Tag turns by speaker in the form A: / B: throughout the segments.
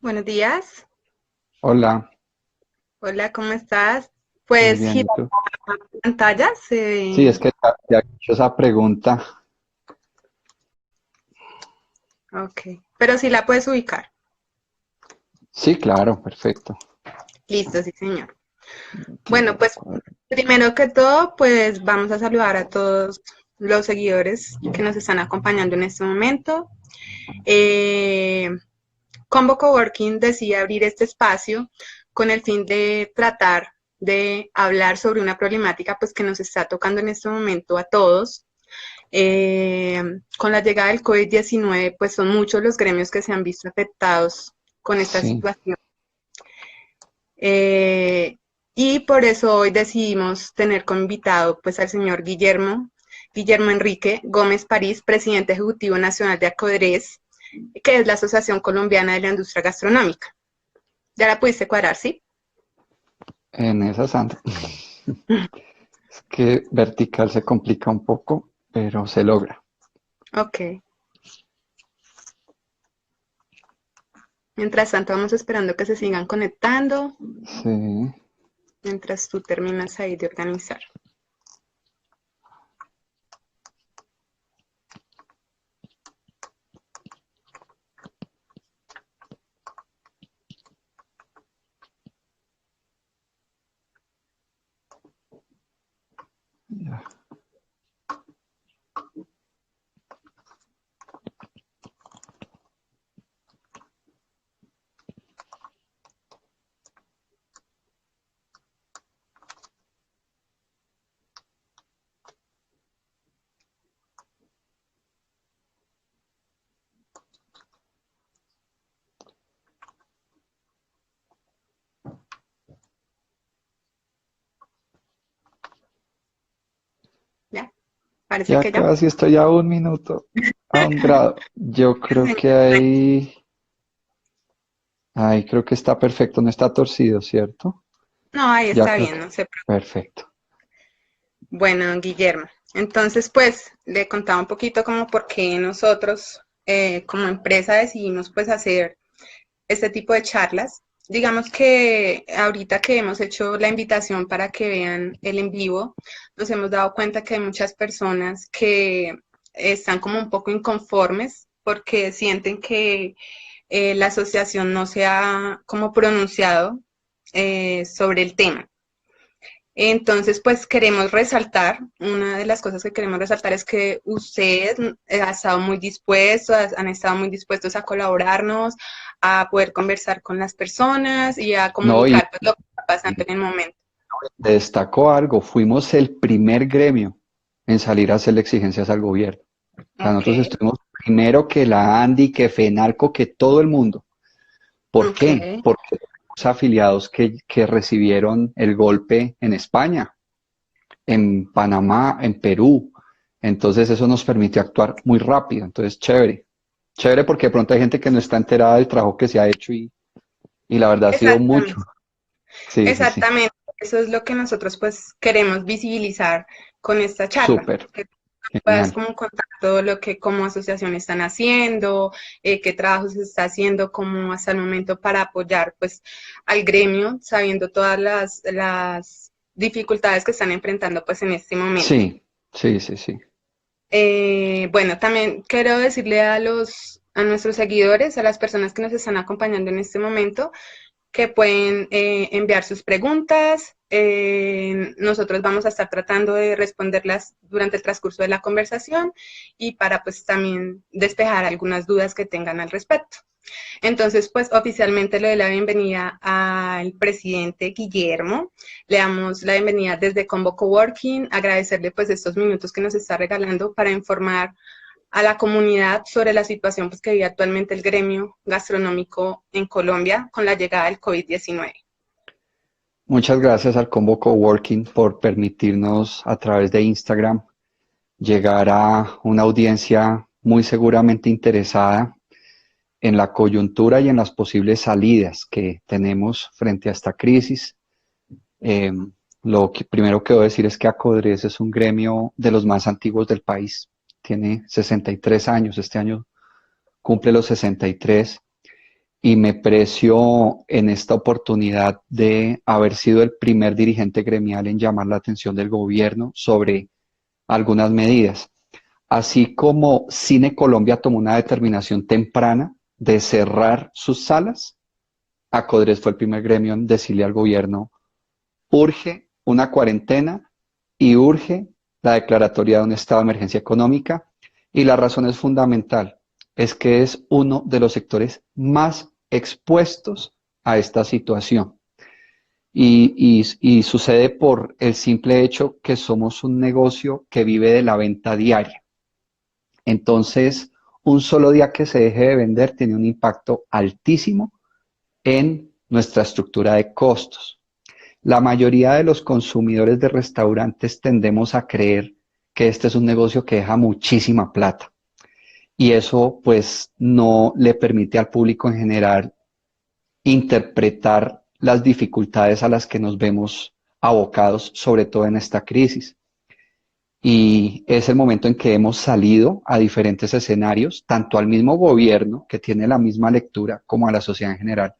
A: Buenos días.
B: Hola,
A: Hola, ¿cómo estás?
B: muy
A: Pues
B: bien,
A: gira
B: ¿y tú?
A: la pantalla.
B: Sí, es que te he hecho esa pregunta.
A: Ok, pero sí la puedes ubicar.
B: Sí, claro, perfecto.
A: Listo, sí, señor.
B: Aquí
A: Bueno,
B: la
A: pues primero que todo, pues vamos a saludar a todos los seguidores que nos están acompañando en este momento. Eh, Combo Coworking decide abrir este espacio con el fin de tratar de hablar sobre una problemática pues que nos está tocando en este momento a todos. Con la llegada del COVID-19, pues son muchos los gremios que se han visto afectados con esta
B: Sí,
A: situación. Eh, y por eso hoy decidimos tener como invitado pues al señor Guillermo Enrique Gómez París, presidente ejecutivo nacional de ACODRES, que es la Asociación Colombiana de la Industria Gastronómica. Ya la pudiste cuadrar, ¿sí?
B: en esa santa. Es que vertical se complica un poco, pero se logra.
A: Ok. Mientras tanto, vamos esperando que se sigan conectando,
B: Sí,
A: mientras tú terminas ahí de organizar.
B: ya.
A: ¿Ya? Parece
B: Ya
A: que ya.
B: casi estoy a un minuto, a un grado. Yo creo que ahí creo que está perfecto, no está torcido, ¿cierto?
A: No, ahí
B: Ya
A: está
B: creo
A: bien,
B: que
A: no se preocupe.
B: perfecto.
A: Bueno, Guillermo, entonces pues le contaba un poquito como por qué nosotros como empresa decidimos pues hacer este tipo de charlas. Digamos que ahorita que hemos hecho la invitación para que vean el en vivo, nos hemos dado cuenta que hay muchas personas que están como un poco inconformes porque sienten que la asociación no se ha como pronunciado sobre el tema. Entonces, pues queremos resaltar, una de las cosas que queremos resaltar es que ustedes han estado muy dispuestos, han estado muy dispuestos a colaborarnos, a poder conversar con las personas y a
B: No, y
A: comunicar pues, lo que está pasando en el momento.
B: destacó algo, fuimos el primer gremio en salir a hacerle exigencias al gobierno. O sea,
A: Ok,
B: nosotros estuvimos primero que la ANDI, que FENALCO, que todo el mundo. ¿Por
A: ok,
B: qué? Porque tenemos afiliados que recibieron el golpe en España, en Panamá, en Perú. Entonces eso nos permitió actuar muy rápido. Entonces, chévere. Chévere porque de pronto hay gente que no está enterada del trabajo que se ha hecho y la verdad ha sido mucho.
A: exactamente,
B: Sí, sí, sí.
A: exactamente. Eso es lo que nosotros pues queremos visibilizar con esta charla,
B: Súper.
A: que puedas
B: Genial.
A: como contar todo lo que como asociación están haciendo, qué trabajo se está haciendo como hasta el momento para apoyar pues al gremio, sabiendo todas las dificultades que están enfrentando pues en este momento.
B: Sí, sí, sí, sí.
A: Bueno, también quiero decirle a nuestros seguidores, a las personas que nos están acompañando en este momento, que pueden enviar sus preguntas. Nosotros vamos a estar tratando de responderlas durante el transcurso de la conversación y para pues también despejar algunas dudas que tengan al respecto. Entonces, pues oficialmente le doy la bienvenida al presidente Guillermo. Le damos la bienvenida desde Combo Coworking, agradecerle pues estos minutos que nos está regalando para informar a la comunidad sobre la situación pues, que vive actualmente el gremio gastronómico en Colombia con la llegada del COVID-19.
B: Muchas gracias al Combo Coworking por permitirnos a través de Instagram llegar a una audiencia muy seguramente interesada en la coyuntura y en las posibles salidas que tenemos frente a esta crisis. Eh, lo que primero que debo decir es que Acodres es un gremio de los más antiguos del país. Tiene 63 años, este año cumple los 63. y me precio en esta oportunidad de haber sido el primer dirigente gremial en llamar la atención del gobierno sobre algunas medidas. Así como Cine Colombia tomó una determinación temprana de cerrar sus salas, Acodres fue el primer gremio en decirle al gobierno: urge una cuarentena y urge la declaratoria de un estado de emergencia económica. Y la razón es fundamental, es que es uno de los sectores más expuestos a esta situación. Y sucede por el simple hecho que somos un negocio que vive de la venta diaria. Entonces, un solo día que se deje de vender tiene un impacto altísimo en nuestra estructura de costos. La mayoría de los consumidores de restaurantes tendemos a creer que este es un negocio que deja muchísima plata y eso pues no le permite al público en general interpretar las dificultades a las que nos vemos abocados, sobre todo en esta crisis. Y es el momento en que hemos salido a diferentes escenarios, tanto al mismo gobierno, que tiene la misma lectura, como a la sociedad en general,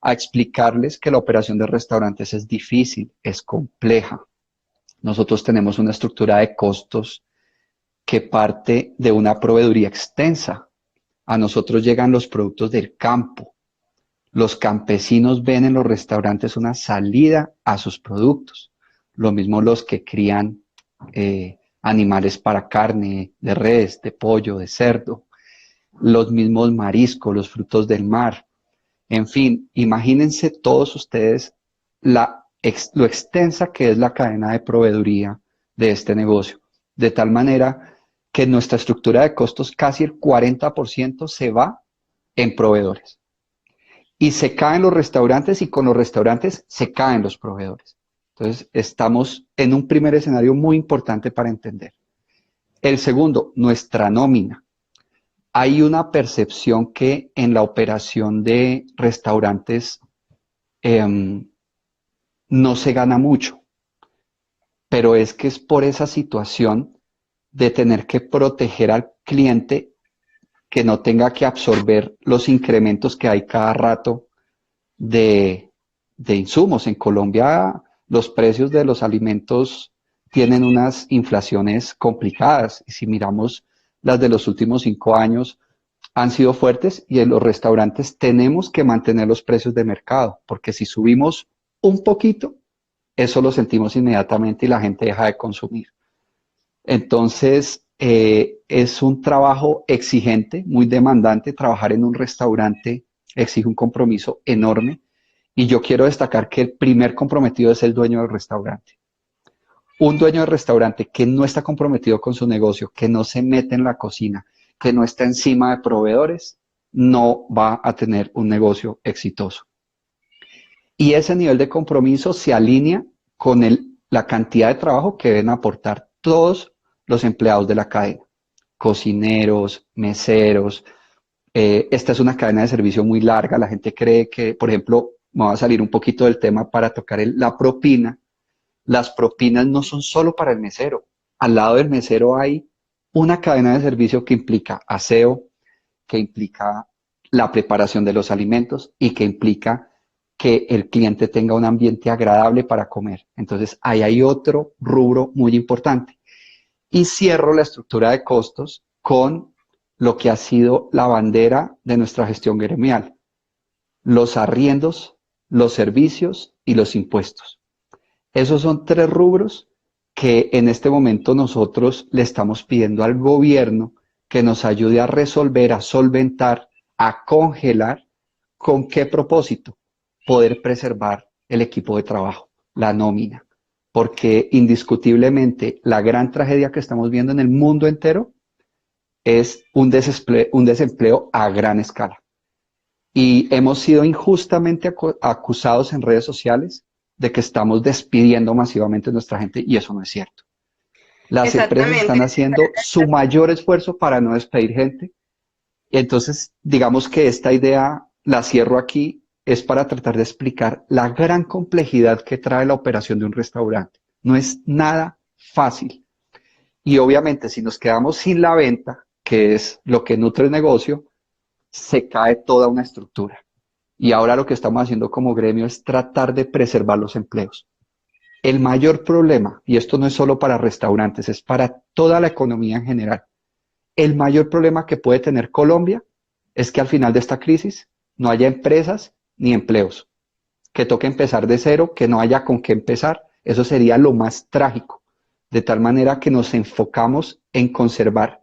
B: a explicarles que la operación de restaurantes es difícil, es compleja. Nosotros tenemos una estructura de costos que parte de una proveeduría extensa. A nosotros llegan los productos del campo. Los campesinos ven en los restaurantes una salida a sus productos. Lo mismo los que crían animales para carne, de res, de pollo, de cerdo. Los mismos mariscos, los frutos del mar. En fin, imagínense todos ustedes lo extensa que es la cadena de proveeduría de este negocio, de tal manera que nuestra estructura de costos casi el 40% se va en proveedores. Y se caen los restaurantes y con los restaurantes se caen los proveedores. Entonces, estamos en un primer escenario muy importante para entender. El segundo, nuestra nómina. Hay una percepción que en la operación de restaurantes no se gana mucho, pero es que es por esa situación de tener que proteger al cliente que no tenga que absorber los incrementos que hay cada rato de insumos. En Colombia los precios de los alimentos tienen unas inflaciones complicadas y si miramos las de los últimos 5 años han sido fuertes y en los restaurantes tenemos que mantener los precios de mercado porque si subimos un poquito, eso lo sentimos inmediatamente y la gente deja de consumir. Entonces, es un trabajo exigente, muy demandante. Trabajar en un restaurante exige un compromiso enorme y yo quiero destacar que el primer comprometido es el dueño del restaurante. Un dueño de restaurante que no está comprometido con su negocio, que no se mete en la cocina, que no está encima de proveedores, no va a tener un negocio exitoso. Y ese nivel de compromiso se alinea con la cantidad de trabajo que deben aportar todos los empleados de la cadena, cocineros, meseros. Esta es una cadena de servicio muy larga. La gente cree que, por ejemplo, me va a salir un poquito del tema para tocar la propina. Las propinas no son solo para el mesero. Al lado del mesero hay una cadena de servicio que implica aseo, que implica la preparación de los alimentos y que implica que el cliente tenga un ambiente agradable para comer. Entonces, ahí hay otro rubro muy importante. Y cierro la estructura de costos con lo que ha sido la bandera de nuestra gestión gremial: los arriendos, los servicios y los impuestos. Esos son 3 rubros que en este momento nosotros le estamos pidiendo al gobierno que nos ayude a resolver, a solventar, a congelar. ¿Con qué propósito? Poder preservar el equipo de trabajo, la nómina, porque indiscutiblemente la gran tragedia que estamos viendo en el mundo entero es un desempleo a gran escala. Y hemos sido injustamente acusados en redes sociales de que estamos despidiendo masivamente a nuestra gente y eso no es cierto. Las empresas están haciendo su mayor esfuerzo para no despedir gente. Entonces, digamos que esta idea la cierro aquí, es para tratar de explicar la gran complejidad que trae la operación de un restaurante. No es nada fácil. Y obviamente si nos quedamos sin la venta, que es lo que nutre el negocio, se cae toda una estructura. Y ahora lo que estamos haciendo como gremio es tratar de preservar los empleos. El mayor problema, y esto no es solo para restaurantes, es para toda la economía en general, el mayor problema que puede tener Colombia es que al final de esta crisis no haya empresas ni empleos, que toque empezar de cero, que no haya con qué empezar. Eso sería lo más trágico, de tal manera que nos enfocamos en conservar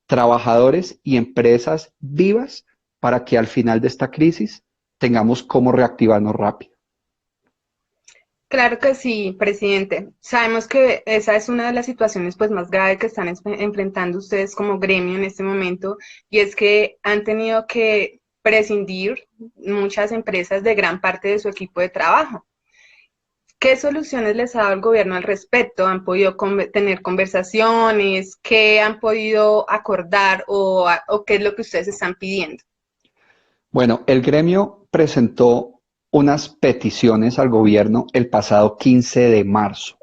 B: trabajadores y empresas vivas para que al final de esta crisis tengamos cómo reactivarnos rápido.
A: Claro que sí, presidente. Sabemos que esa es una de las situaciones pues más graves que están enfrentando ustedes como gremio en este momento, y es que han tenido que prescindir muchas empresas de gran parte de su equipo de trabajo. ¿Qué soluciones les ha dado el gobierno al respecto? ¿Han podido tener conversaciones? ¿Qué han podido acordar o qué es lo que ustedes están pidiendo?
B: Bueno, el gremio presentó unas peticiones al gobierno el pasado 15 de marzo.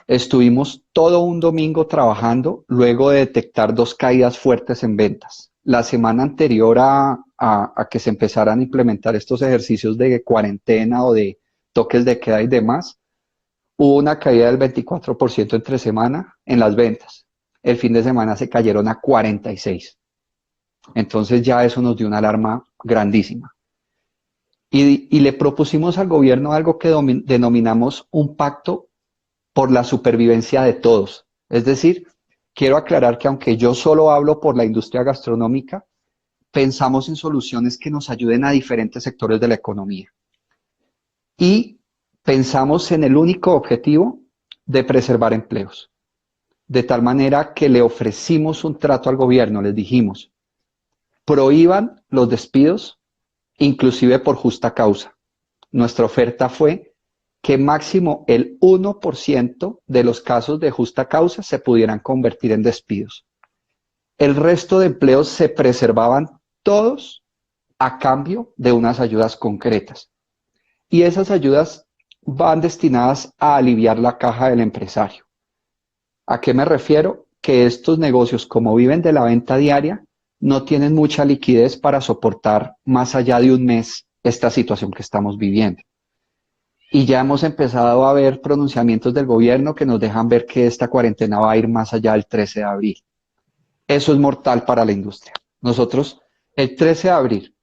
B: Estuvimos todo un domingo trabajando luego de detectar dos caídas fuertes en ventas. La semana anterior a que se empezaran a implementar estos ejercicios de cuarentena o de toques de queda y demás, hubo una caída del 24% entre semana en las ventas. El fin de semana se cayeron a 46%. Entonces ya eso nos dio una alarma grandísima. Y le propusimos al gobierno algo que denominamos un pacto por la supervivencia de todos. Es decir, quiero aclarar que aunque yo solo hablo por la industria gastronómica, pensamos en soluciones que nos ayuden a diferentes sectores de la economía. Y pensamos en el único objetivo de preservar empleos. De tal manera que le ofrecimos un trato al gobierno, les dijimos, prohíban los despidos, inclusive por justa causa. Nuestra oferta fue que máximo el 1% de los casos de justa causa se pudieran convertir en despidos. El resto de empleos se preservaban todos a cambio de unas ayudas concretas. Y esas ayudas van destinadas a aliviar la caja del empresario. ¿A qué me refiero? Que estos negocios, como viven de la venta diaria, no tienen mucha liquidez para soportar más allá de un mes esta situación que estamos viviendo. Y ya hemos empezado a ver pronunciamientos del gobierno que nos dejan ver que esta cuarentena va a ir más allá del 13 de abril. Eso es mortal para la industria. Nosotros, el 13 de abril,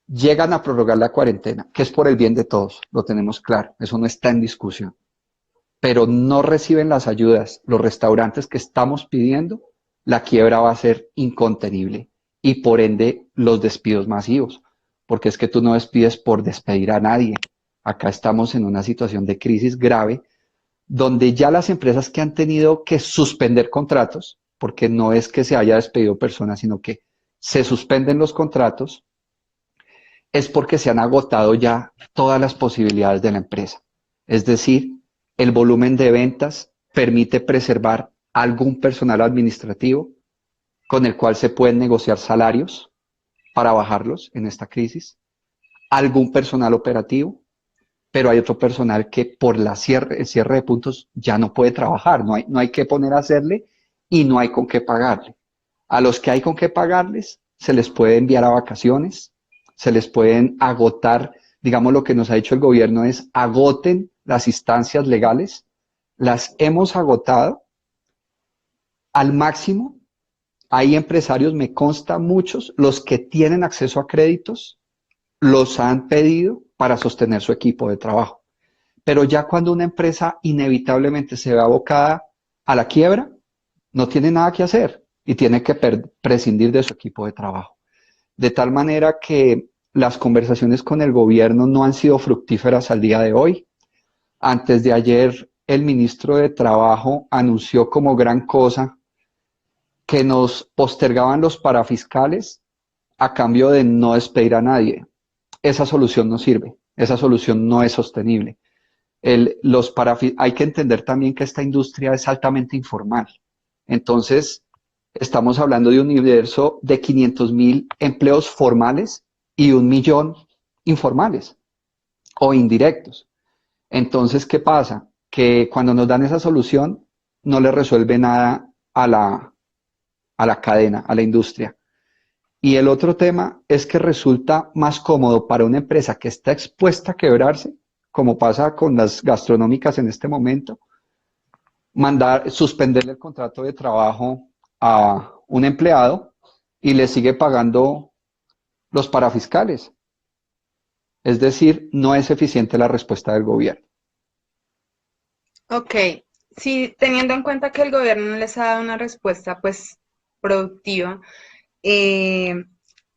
B: llegan a prorrogar la cuarentena, que es por el bien de todos, lo tenemos claro, eso no está en discusión. Pero no reciben las ayudas los restaurantes que estamos pidiendo, la quiebra va a ser incontenible y por ende los despidos masivos, porque es que tú no despides por despedir a nadie. Acá estamos en una situación de crisis grave donde ya las empresas que han tenido que suspender contratos, porque no es que se haya despedido personas, sino que se suspenden los contratos, es porque se han agotado ya todas las posibilidades de la empresa. Es decir, el volumen de ventas permite preservar algún personal administrativo con el cual se pueden negociar salarios para bajarlos en esta crisis, algún personal operativo, pero hay otro personal que por el cierre de puntos ya no puede trabajar, no hay que poner a hacerle y no hay con qué pagarle. A los que hay con qué pagarles se les puede enviar a vacaciones, se les pueden agotar, digamos lo que nos ha dicho el gobierno es agoten las instancias legales, las hemos agotado al máximo. Hay empresarios, me consta muchos, los que tienen acceso a créditos, los han pedido para sostener su equipo de trabajo. Pero ya cuando una empresa inevitablemente se ve abocada a la quiebra, no tiene nada que hacer y tiene que prescindir de su equipo de trabajo. De tal manera que las conversaciones con el gobierno no han sido fructíferas al día de hoy. Antes de ayer, el ministro de Trabajo anunció como gran cosa que nos postergaban los parafiscales a cambio de no despedir a nadie. Esa solución no sirve, esa solución no es sostenible. Hay que entender también que esta industria es altamente informal. Entonces, estamos hablando de un universo de 500.000 empleos formales y 1.000.000 informales o indirectos. Entonces, ¿qué pasa? Que cuando nos dan esa solución, no le resuelve nada a la cadena, a la industria. Y el otro tema es que resulta más cómodo para una empresa que está expuesta a quebrarse, como pasa con las gastronómicas en este momento, suspenderle el contrato de trabajo a un empleado y le sigue pagando los parafiscales. Es decir, no es eficiente la respuesta del gobierno.
A: Ok, sí, teniendo en cuenta que el gobierno no les ha dado una respuesta pues productiva, eh,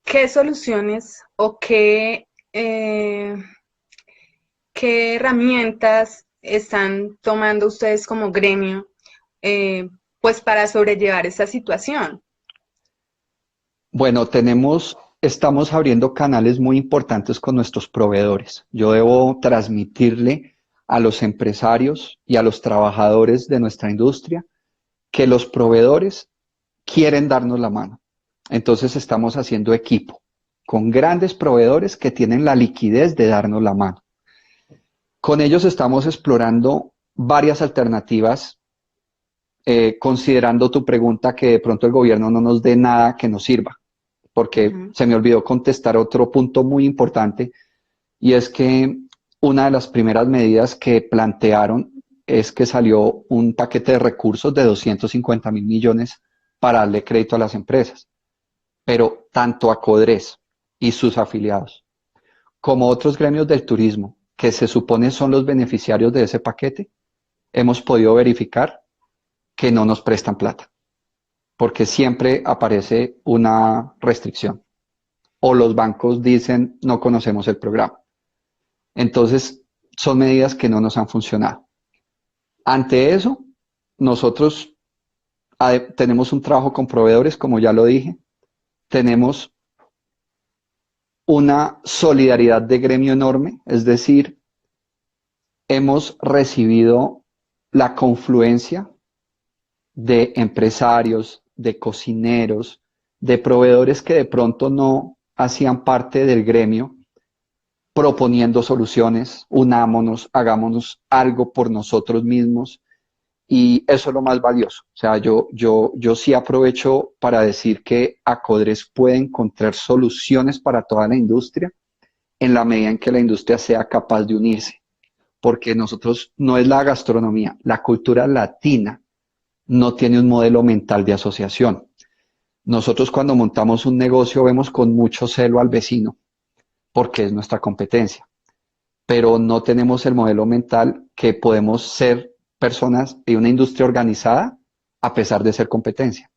A: ¿qué soluciones o qué herramientas están tomando ustedes como gremio eh, pues para sobrellevar esta situación?
B: Bueno, estamos abriendo canales muy importantes con nuestros proveedores. Yo debo transmitirle a los empresarios y a los trabajadores de nuestra industria que los proveedores quieren darnos la mano. Entonces estamos haciendo equipo con grandes proveedores que tienen la liquidez de darnos la mano. Con ellos estamos explorando varias alternativas, considerando tu pregunta que de pronto el gobierno no nos dé nada que nos sirva, porque
A: Ujú.
B: se me olvidó contestar otro punto muy importante, y es que una de las primeras medidas que plantearon es que salió un paquete de recursos de 250.000 millones para darle crédito a las empresas, pero tanto a Codres y sus afiliados como otros gremios del turismo, que se supone son los beneficiarios de ese paquete, hemos podido verificar que no nos prestan plata, porque siempre aparece una restricción o los bancos dicen no conocemos el programa. Entonces, son medidas que no nos han funcionado. Ante eso, nosotros tenemos un trabajo con proveedores, como ya lo dije, tenemos una solidaridad de gremio enorme, es decir, hemos recibido la confluencia de empresarios, de cocineros, de proveedores que de pronto no hacían parte del gremio, proponiendo soluciones, unámonos, hagámonos algo por nosotros mismos, y eso es lo más valioso. O sea, yo sí aprovecho para decir que Acodres puede encontrar soluciones para toda la industria en la medida en que la industria sea capaz de unirse, porque nosotros no es la gastronomía, la cultura latina no tiene un modelo mental de asociación. Nosotros cuando montamos un negocio vemos con mucho celo al vecino, porque es nuestra competencia, pero no tenemos el modelo mental que podemos ser personas y una industria organizada a pesar de ser competencia.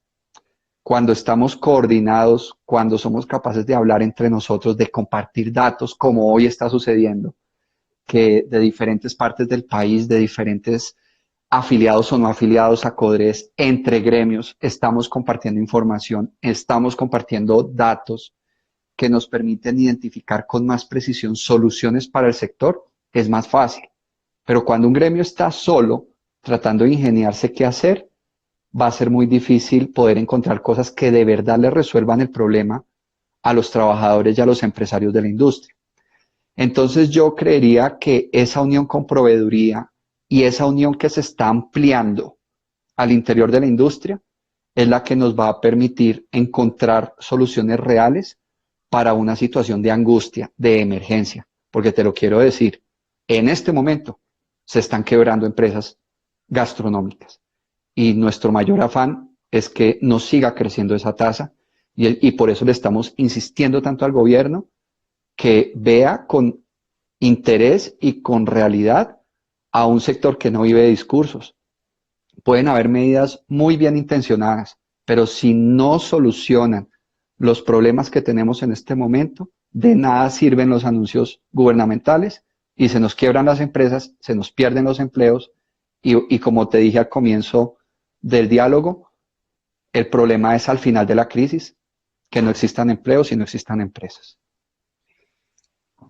B: Cuando estamos coordinados, cuando somos capaces de hablar entre nosotros, de compartir datos, como hoy está sucediendo, que de diferentes partes del país, de diferentes afiliados o no afiliados a Codres, entre gremios, estamos compartiendo información, estamos compartiendo datos que nos permiten identificar con más precisión soluciones para el sector, es más fácil. Pero cuando un gremio está solo, tratando de ingeniarse qué hacer, va a ser muy difícil poder encontrar cosas que de verdad le resuelvan el problema a los trabajadores y a los empresarios de la industria. Entonces yo creería que esa unión con proveeduría y esa unión que se está ampliando al interior de la industria es la que nos va a permitir encontrar soluciones reales para una situación de angustia, de emergencia. Porque te lo quiero decir, en este momento se están quebrando empresas gastronómicas y nuestro mayor afán es que no siga creciendo esa tasa y por eso le estamos insistiendo tanto al gobierno que vea con interés y con realidad a un sector que no vive de discursos. Pueden haber medidas muy bien intencionadas, pero si no solucionan los problemas que tenemos en este momento, de nada sirven los anuncios gubernamentales y se nos quiebran las empresas, se nos pierden los empleos y como te dije al comienzo del diálogo, el problema es al final de la crisis que no existan empleos y no existan empresas.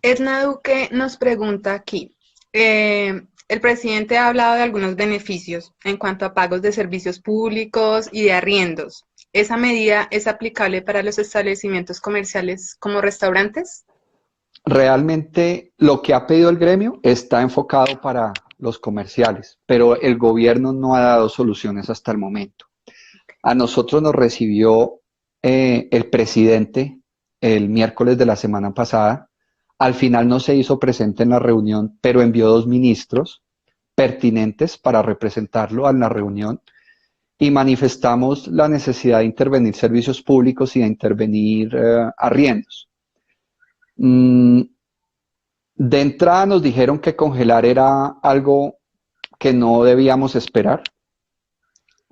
A: Edna Duque nos pregunta aquí, el presidente ha hablado de algunos beneficios en cuanto a pagos de servicios públicos y de arriendos. ¿Esa medida es aplicable para los establecimientos comerciales como restaurantes?
B: Realmente lo que ha pedido el gremio está enfocado para los comerciales, pero el gobierno no ha dado soluciones hasta el momento. A nosotros nos recibió el presidente el miércoles de la semana pasada. Al final no se hizo presente en la reunión, pero envió 2 ministros pertinentes para representarlo en la reunión y manifestamos la necesidad de intervenir servicios públicos y de intervenir arriendos. De entrada nos dijeron que congelar era algo que no debíamos esperar,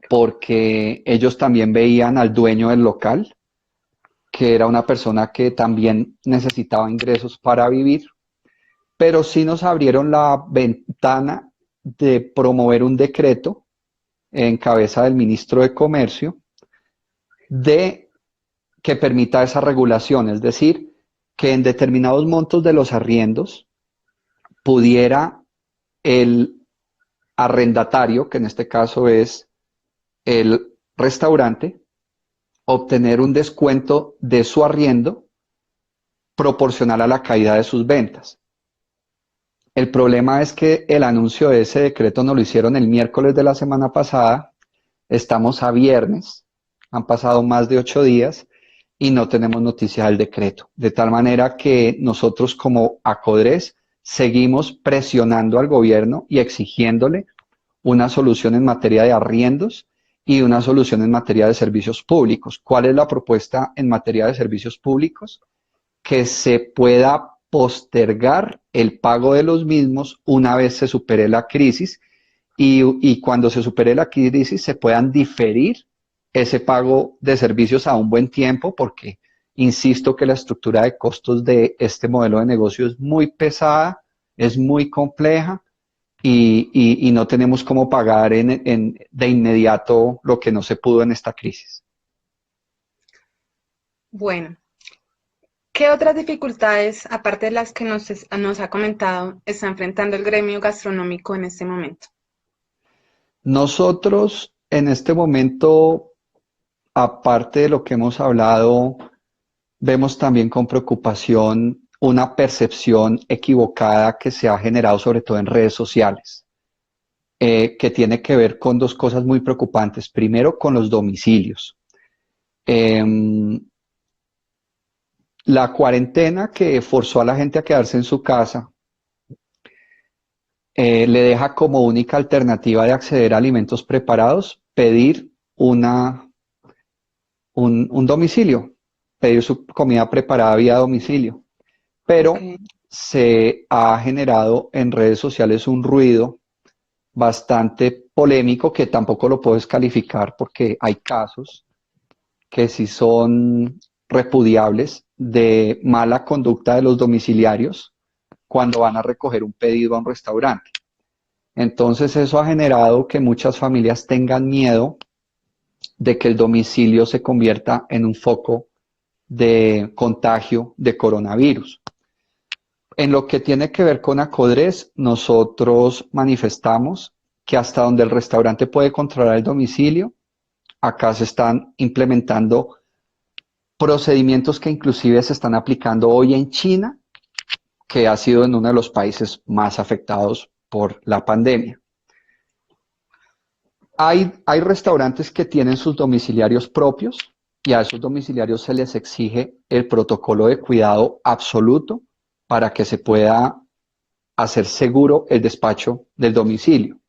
B: porque ellos también veían al dueño del local, que era una persona que también necesitaba ingresos para vivir, pero sí nos abrieron la ventana de promover un decreto en cabeza del ministro de Comercio de que permita esa regulación, es decir, que en determinados montos de los arriendos pudiera el arrendatario, que en este caso es el restaurante, obtener un descuento de su arriendo proporcional a la caída de sus ventas. El problema es que el anuncio de ese decreto no lo hicieron el miércoles de la semana pasada, estamos a viernes, han pasado más de 8 días y no tenemos noticia del decreto. De tal manera que nosotros como Acodres seguimos presionando al gobierno y exigiéndole una solución en materia de arriendos y una solución en materia de servicios públicos. ¿Cuál es la propuesta en materia de servicios públicos? Que se pueda postergar el pago de los mismos una vez se supere la crisis y cuando se supere la crisis se puedan diferir ese pago de servicios a un buen tiempo, porque insisto que la estructura de costos de este modelo de negocio es muy pesada, es muy compleja y no tenemos cómo pagar de inmediato lo que no se pudo en esta crisis.
A: Bueno, ¿qué otras dificultades, aparte de las que nos ha comentado, está enfrentando el gremio gastronómico en este momento?
B: Nosotros en este momento, aparte de lo que hemos hablado, vemos también con preocupación una percepción equivocada que se ha generado sobre todo en redes sociales, que tiene que ver con 2 cosas muy preocupantes. Primero, con los domicilios. La cuarentena que forzó a la gente a quedarse en su casa le deja como única alternativa de acceder a alimentos preparados pedir un domicilio, pedir su comida preparada vía domicilio. Pero se ha generado en redes sociales un ruido bastante polémico que tampoco lo puedo descalificar porque hay casos que sí son repudiables de mala conducta de los domiciliarios cuando van a recoger un pedido a un restaurante. Entonces eso ha generado que muchas familias tengan miedo de que el domicilio se convierta en un foco de contagio de coronavirus. En lo que tiene que ver con Acodres, nosotros manifestamos que hasta donde el restaurante puede controlar el domicilio, acá se están implementando procedimientos que inclusive se están aplicando hoy en China, que ha sido en uno de los países más afectados por la pandemia. Hay restaurantes que tienen sus domiciliarios propios y a esos domiciliarios se les exige el protocolo de cuidado absoluto para que se pueda hacer seguro el despacho del domicilio.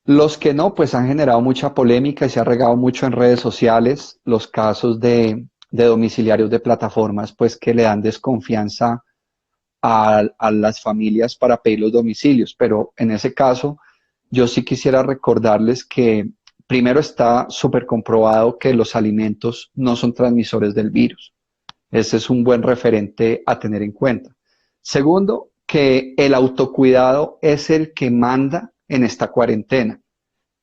B: Los que no, pues han generado mucha polémica y se ha regado mucho en redes sociales los casos de domiciliarios de plataformas, pues que le dan desconfianza a las familias para pedir los domicilios. Pero en ese caso, yo sí quisiera recordarles que primero está súper comprobado que los alimentos no son transmisores del virus. Ese es un buen referente a tener en cuenta. Segundo, que el autocuidado es el que manda en esta cuarentena.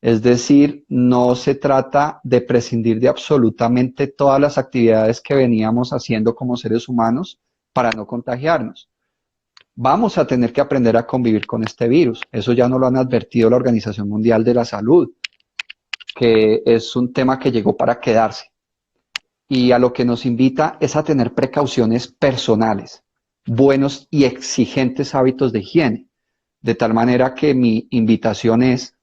B: Es decir, no se trata de prescindir de absolutamente todas las actividades que veníamos haciendo como seres humanos para no contagiarnos. Vamos a tener que aprender a convivir con este virus. Eso ya nos lo han advertido la Organización Mundial de la Salud, que es un tema que llegó para quedarse. Y a lo que nos invita es a tener precauciones personales, buenos y exigentes hábitos de higiene, de tal manera que mi invitación es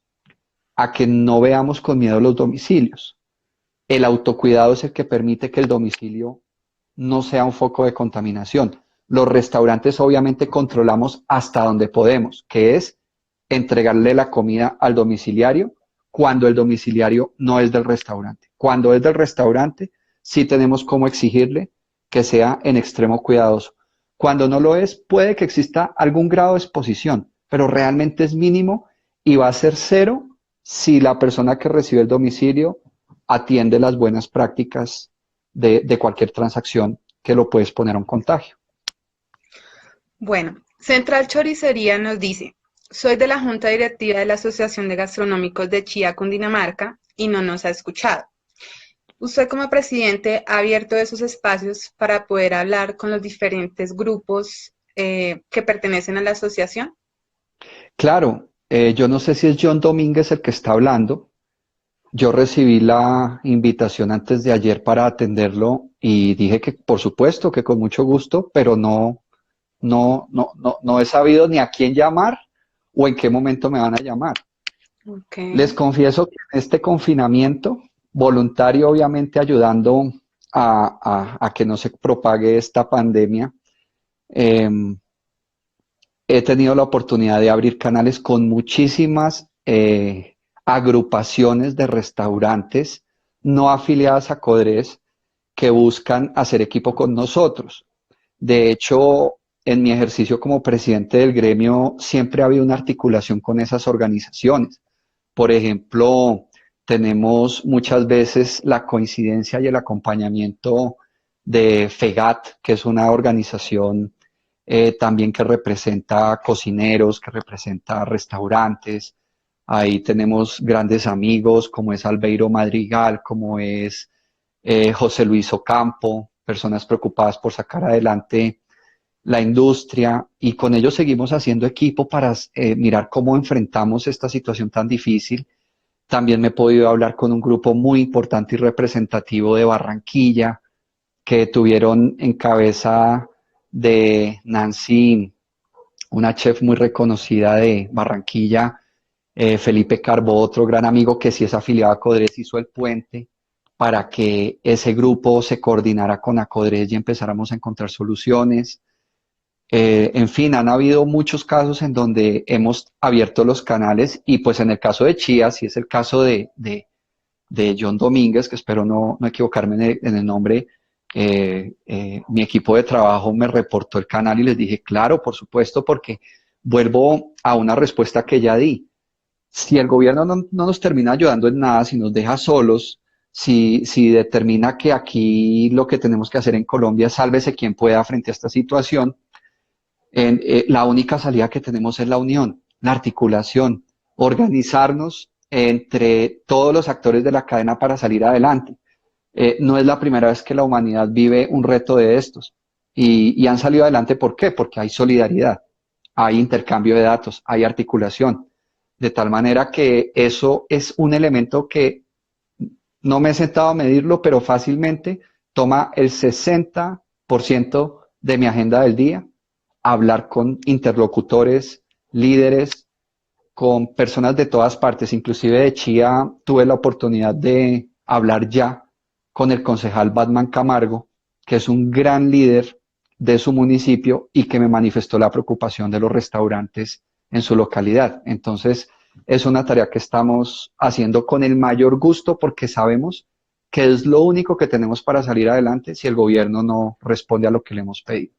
B: a que no veamos con miedo los domicilios. el autocuidado es el que permite que el domicilio no sea un foco de contaminación. Los restaurantes obviamente controlamos hasta donde podemos, que es entregarle la comida al domiciliario cuando el domiciliario no es del restaurante. Cuando es del restaurante, sí tenemos como exigirle que sea en extremo cuidadoso. Cuando no lo es, puede que exista algún grado de exposición, pero realmente es mínimo y va a ser cero si la persona que recibe el domicilio atiende las buenas prácticas de cualquier transacción que lo puede exponer a un contagio.
A: Bueno, Central Choricería nos dice, soy de la Junta Directiva de la Asociación de Gastronómicos de Chía, Cundinamarca, y no nos ha escuchado. Usted como presidente ha abierto esos espacios para poder hablar con los diferentes grupos que pertenecen a la asociación.
B: Claro, yo no sé si es John Domínguez el que está hablando. Yo recibí la invitación antes de ayer para atenderlo y dije que por supuesto que con mucho gusto, pero no he sabido ni a quién llamar o en qué momento me van a llamar. Les
A: Okay.
B: confieso que en este confinamiento, voluntario obviamente ayudando a que no se propague esta pandemia, eh, he tenido la oportunidad de abrir canales con muchísimas agrupaciones de restaurantes no afiliadas a Codres que buscan hacer equipo con nosotros. De hecho, en mi ejercicio como presidente del gremio siempre ha habido una articulación con esas organizaciones. Por ejemplo, tenemos muchas veces la coincidencia y el acompañamiento de FEGAT, que es una organización también que representa cocineros, que representa restaurantes. Ahí tenemos grandes amigos como es Albeiro Madrigal, como es José Luis Ocampo, personas preocupadas por sacar adelante la industria y con ellos seguimos haciendo equipo para mirar cómo enfrentamos esta situación tan difícil. También me he podido hablar con un grupo muy importante y representativo de Barranquilla que tuvieron en cabeza de Nancy, una chef muy reconocida de Barranquilla, Felipe Carbó, otro gran amigo que sí es afiliado a Codres, hizo el puente para que ese grupo se coordinara con Acodres y empezáramos a encontrar soluciones. En fin, han habido muchos casos en donde hemos abierto los canales y pues en el caso de Chía, si es el caso de John Domínguez, que espero no equivocarme en el nombre, mi equipo de trabajo me reportó el canal y les dije, claro, por supuesto, porque vuelvo a una respuesta que ya di. Si el gobierno no nos termina ayudando en nada, si nos deja solos, si determina que aquí lo que tenemos que hacer en Colombia es sálvese quien pueda frente a esta situación, la única salida que tenemos es la unión, la articulación, organizarnos entre todos los actores de la cadena para salir adelante. No es la primera vez que la humanidad vive un reto de estos y han salido adelante. ¿Por qué? Porque hay solidaridad, hay intercambio de datos, hay articulación, de tal manera que eso es un elemento que no me he sentado a medirlo, pero fácilmente toma el 60% de mi agenda del día, hablar con interlocutores, líderes, con personas de todas partes, inclusive de Chía tuve la oportunidad de hablar ya con el concejal Batman Camargo, que es un gran líder de su municipio y que me manifestó la preocupación de los restaurantes en su localidad. Entonces, es una tarea que estamos haciendo con el mayor gusto porque sabemos que es lo único que tenemos para salir adelante si el gobierno no responde a lo que le hemos pedido.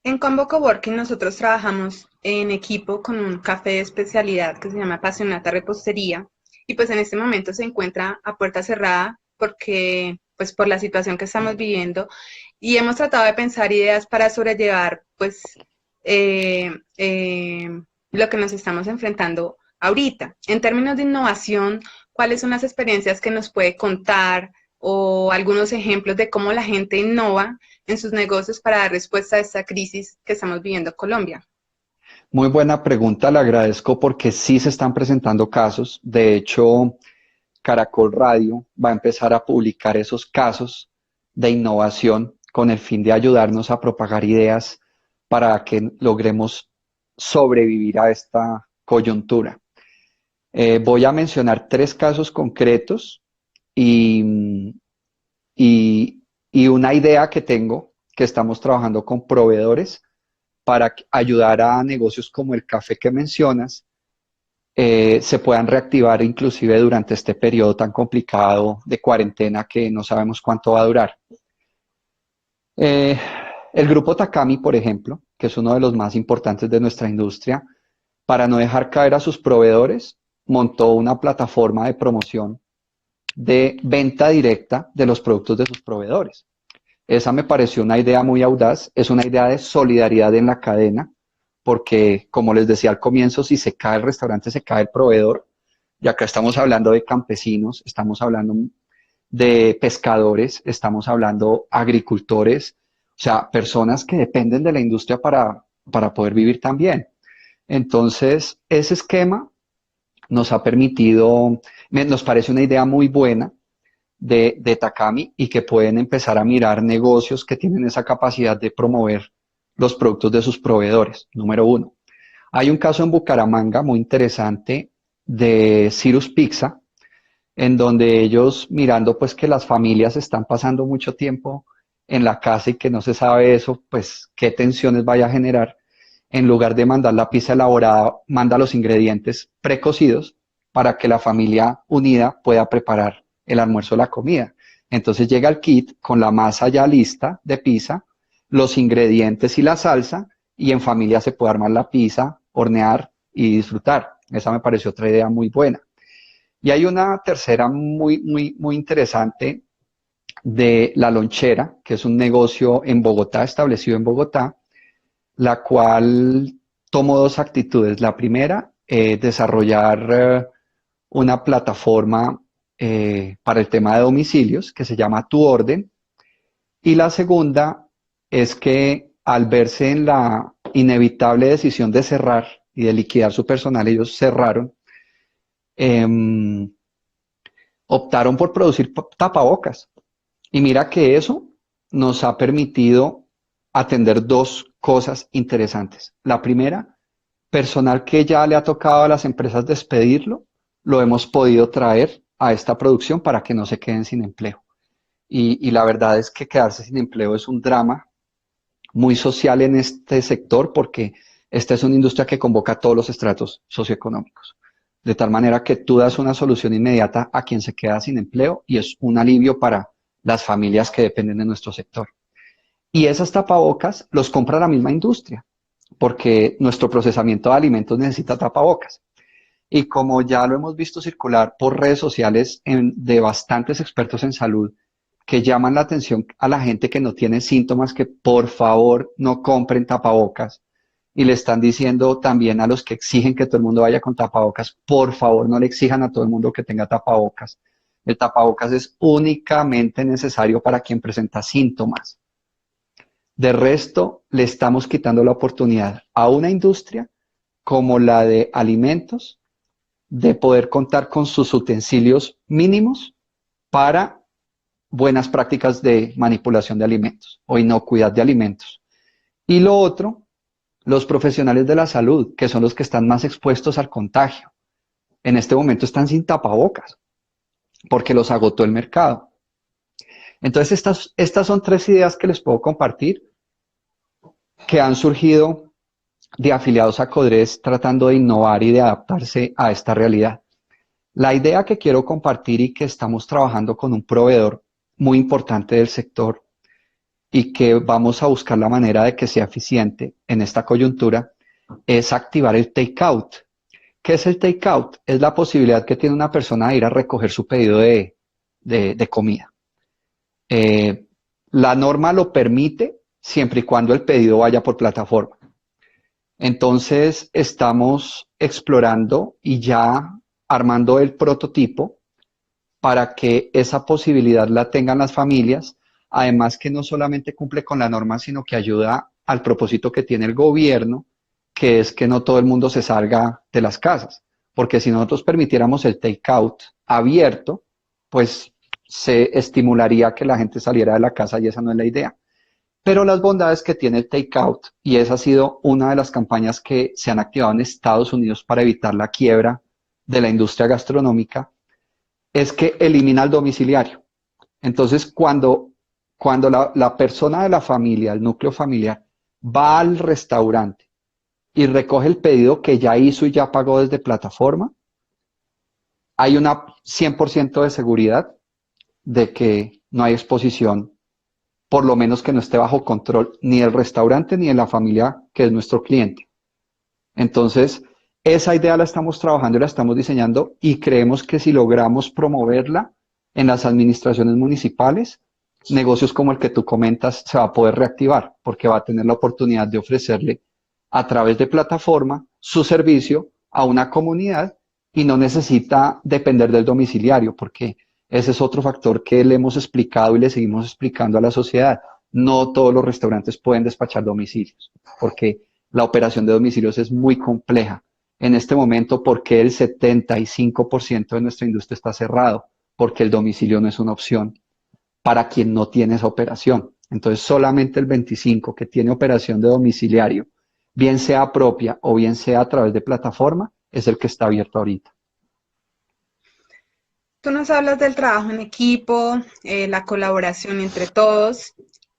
A: En Combo Coworking nosotros trabajamos en equipo con un café de especialidad que se llama Apasionata Repostería y pues en este momento se encuentra a puerta cerrada porque pues por la situación que estamos viviendo y hemos tratado de pensar ideas para sobrellevar pues eh, eh, lo que nos estamos enfrentando ahorita. En términos de innovación, ¿cuáles son las experiencias que nos puede contar o algunos ejemplos de cómo la gente innova en sus negocios para dar respuesta a esta crisis que estamos viviendo en Colombia?
B: Muy buena pregunta, le agradezco porque sí se están presentando casos. De hecho, Caracol Radio va a empezar a publicar esos casos de innovación con el fin de ayudarnos a propagar ideas para que logremos sobrevivir a esta coyuntura. Voy a mencionar tres casos concretos y, y una idea que tengo, que estamos trabajando con proveedores para ayudar a negocios como el café que mencionas, se puedan reactivar inclusive durante este periodo tan complicado de cuarentena que no sabemos cuánto va a durar. Eh, el grupo Takami, por ejemplo, que es uno de los más importantes de nuestra industria, para no dejar caer a sus proveedores, montó una plataforma de promoción de venta directa de los productos de sus proveedores. Esa me pareció una idea muy audaz, es una idea de solidaridad en la cadena, porque como les decía al comienzo, si se cae el restaurante, se cae el proveedor, y acá estamos hablando de campesinos, estamos hablando de pescadores, estamos hablando agricultores, o sea, personas que dependen de la industria para poder vivir también. Entonces, ese esquema nos ha permitido, nos parece una idea muy buena de Takami y que pueden empezar a mirar negocios que tienen esa capacidad de promover los productos de sus proveedores, número uno. Hay un caso en Bucaramanga muy interesante de Cirrus Pizza, en donde ellos mirando pues que las familias están pasando mucho tiempo en la casa y que no se sabe eso, pues qué tensiones vaya a generar, en lugar de mandar la pizza elaborada, manda los ingredientes precocidos para que la familia unida pueda preparar el almuerzo o la comida. Entonces llega el kit con la masa ya lista de pizza, los ingredientes y la salsa, y en familia se puede armar la pizza, hornear y disfrutar. Esa me pareció otra idea muy buena. Y hay una tercera muy interesante de La Lonchera, que es un negocio en Bogotá, establecido en Bogotá, la cual tomó dos actitudes. La primera, desarrollar una plataforma para el tema de domicilios que se llama Tu Orden. Y la segunda es que al verse en la inevitable decisión de cerrar y de liquidar su personal, ellos cerraron, optaron por producir tapabocas. Y mira que eso nos ha permitido atender dos cosas interesantes. La primera, personal que ya le ha tocado a las empresas despedirlo, lo hemos podido traer a esta producción para que no se queden sin empleo. Y la verdad es que quedarse sin empleo es un drama muy social en este sector porque esta es una industria que convoca a todos los estratos socioeconómicos. De tal manera que tú das una solución inmediata a quien se queda sin empleo y es un alivio para las familias que dependen de nuestro sector. Y esas tapabocas los compra la misma industria, porque nuestro procesamiento de alimentos necesita tapabocas. Y como ya lo hemos visto circular por redes sociales de bastantes expertos en salud, que llaman la atención a la gente que no tiene síntomas, que por favor no compren tapabocas. Y le están diciendo también a los que exigen que todo el mundo vaya con tapabocas, por favor no le exijan a todo el mundo que tenga tapabocas. El tapabocas es únicamente necesario para quien presenta síntomas. De resto, le estamos quitando la oportunidad a una industria como la de alimentos de poder contar con sus utensilios mínimos para buenas prácticas de manipulación de alimentos o inocuidad de alimentos. Y lo otro, los profesionales de la salud, que son los que están más expuestos al contagio. En este momento están sin tapabocas porque los agotó el mercado. Entonces, estas son tres ideas que les puedo compartir que han surgido de afiliados a Codres tratando de innovar y de adaptarse a esta realidad. La idea que quiero compartir y que estamos trabajando con un proveedor muy importante del sector y que vamos a buscar la manera de que sea eficiente en esta coyuntura es activar el takeout. ¿Qué es el takeout? Es la posibilidad que tiene una persona de ir a recoger su pedido de comida. La norma lo permite siempre y cuando el pedido vaya por plataforma. Entonces estamos explorando y ya armando el prototipo para que esa posibilidad la tengan las familias, además que no solamente cumple con la norma, sino que ayuda al propósito que tiene el gobierno, que es que no todo el mundo se salga de las casas, porque si nosotros permitiéramos el take-out abierto, pues se estimularía que la gente saliera de la casa y esa no es la idea. Pero las bondades que tiene el takeout, y esa ha sido una de las campañas que se han activado en Estados Unidos para evitar la quiebra de la industria gastronómica, es que elimina el domiciliario. Entonces, cuando la persona de la familia, el núcleo familiar, va al restaurante y recoge el pedido que ya hizo y ya pagó desde plataforma, hay una 100% de seguridad de que no hay exposición, por lo menos que no esté bajo control ni del restaurante ni de la familia que es nuestro cliente. Entonces, esa idea la estamos trabajando y la estamos diseñando y creemos que si logramos promoverla en las administraciones municipales, negocios como el que tú comentas se va a poder reactivar porque va a tener la oportunidad de ofrecerle a través de plataforma su servicio a una comunidad y no necesita depender del domiciliario, porque ese es otro factor que le hemos explicado y le seguimos explicando a la sociedad. No todos los restaurantes pueden despachar domicilios, porque la operación de domicilios es muy compleja. En este momento, porque el 75% de nuestra industria está cerrado, porque el domicilio no es una opción para quien no tiene esa operación. Entonces, solamente el 25% que tiene operación de domiciliario, bien sea propia o bien sea a través de plataforma, es el que está abierto ahorita.
A: Tú nos hablas del trabajo en equipo, la colaboración entre todos.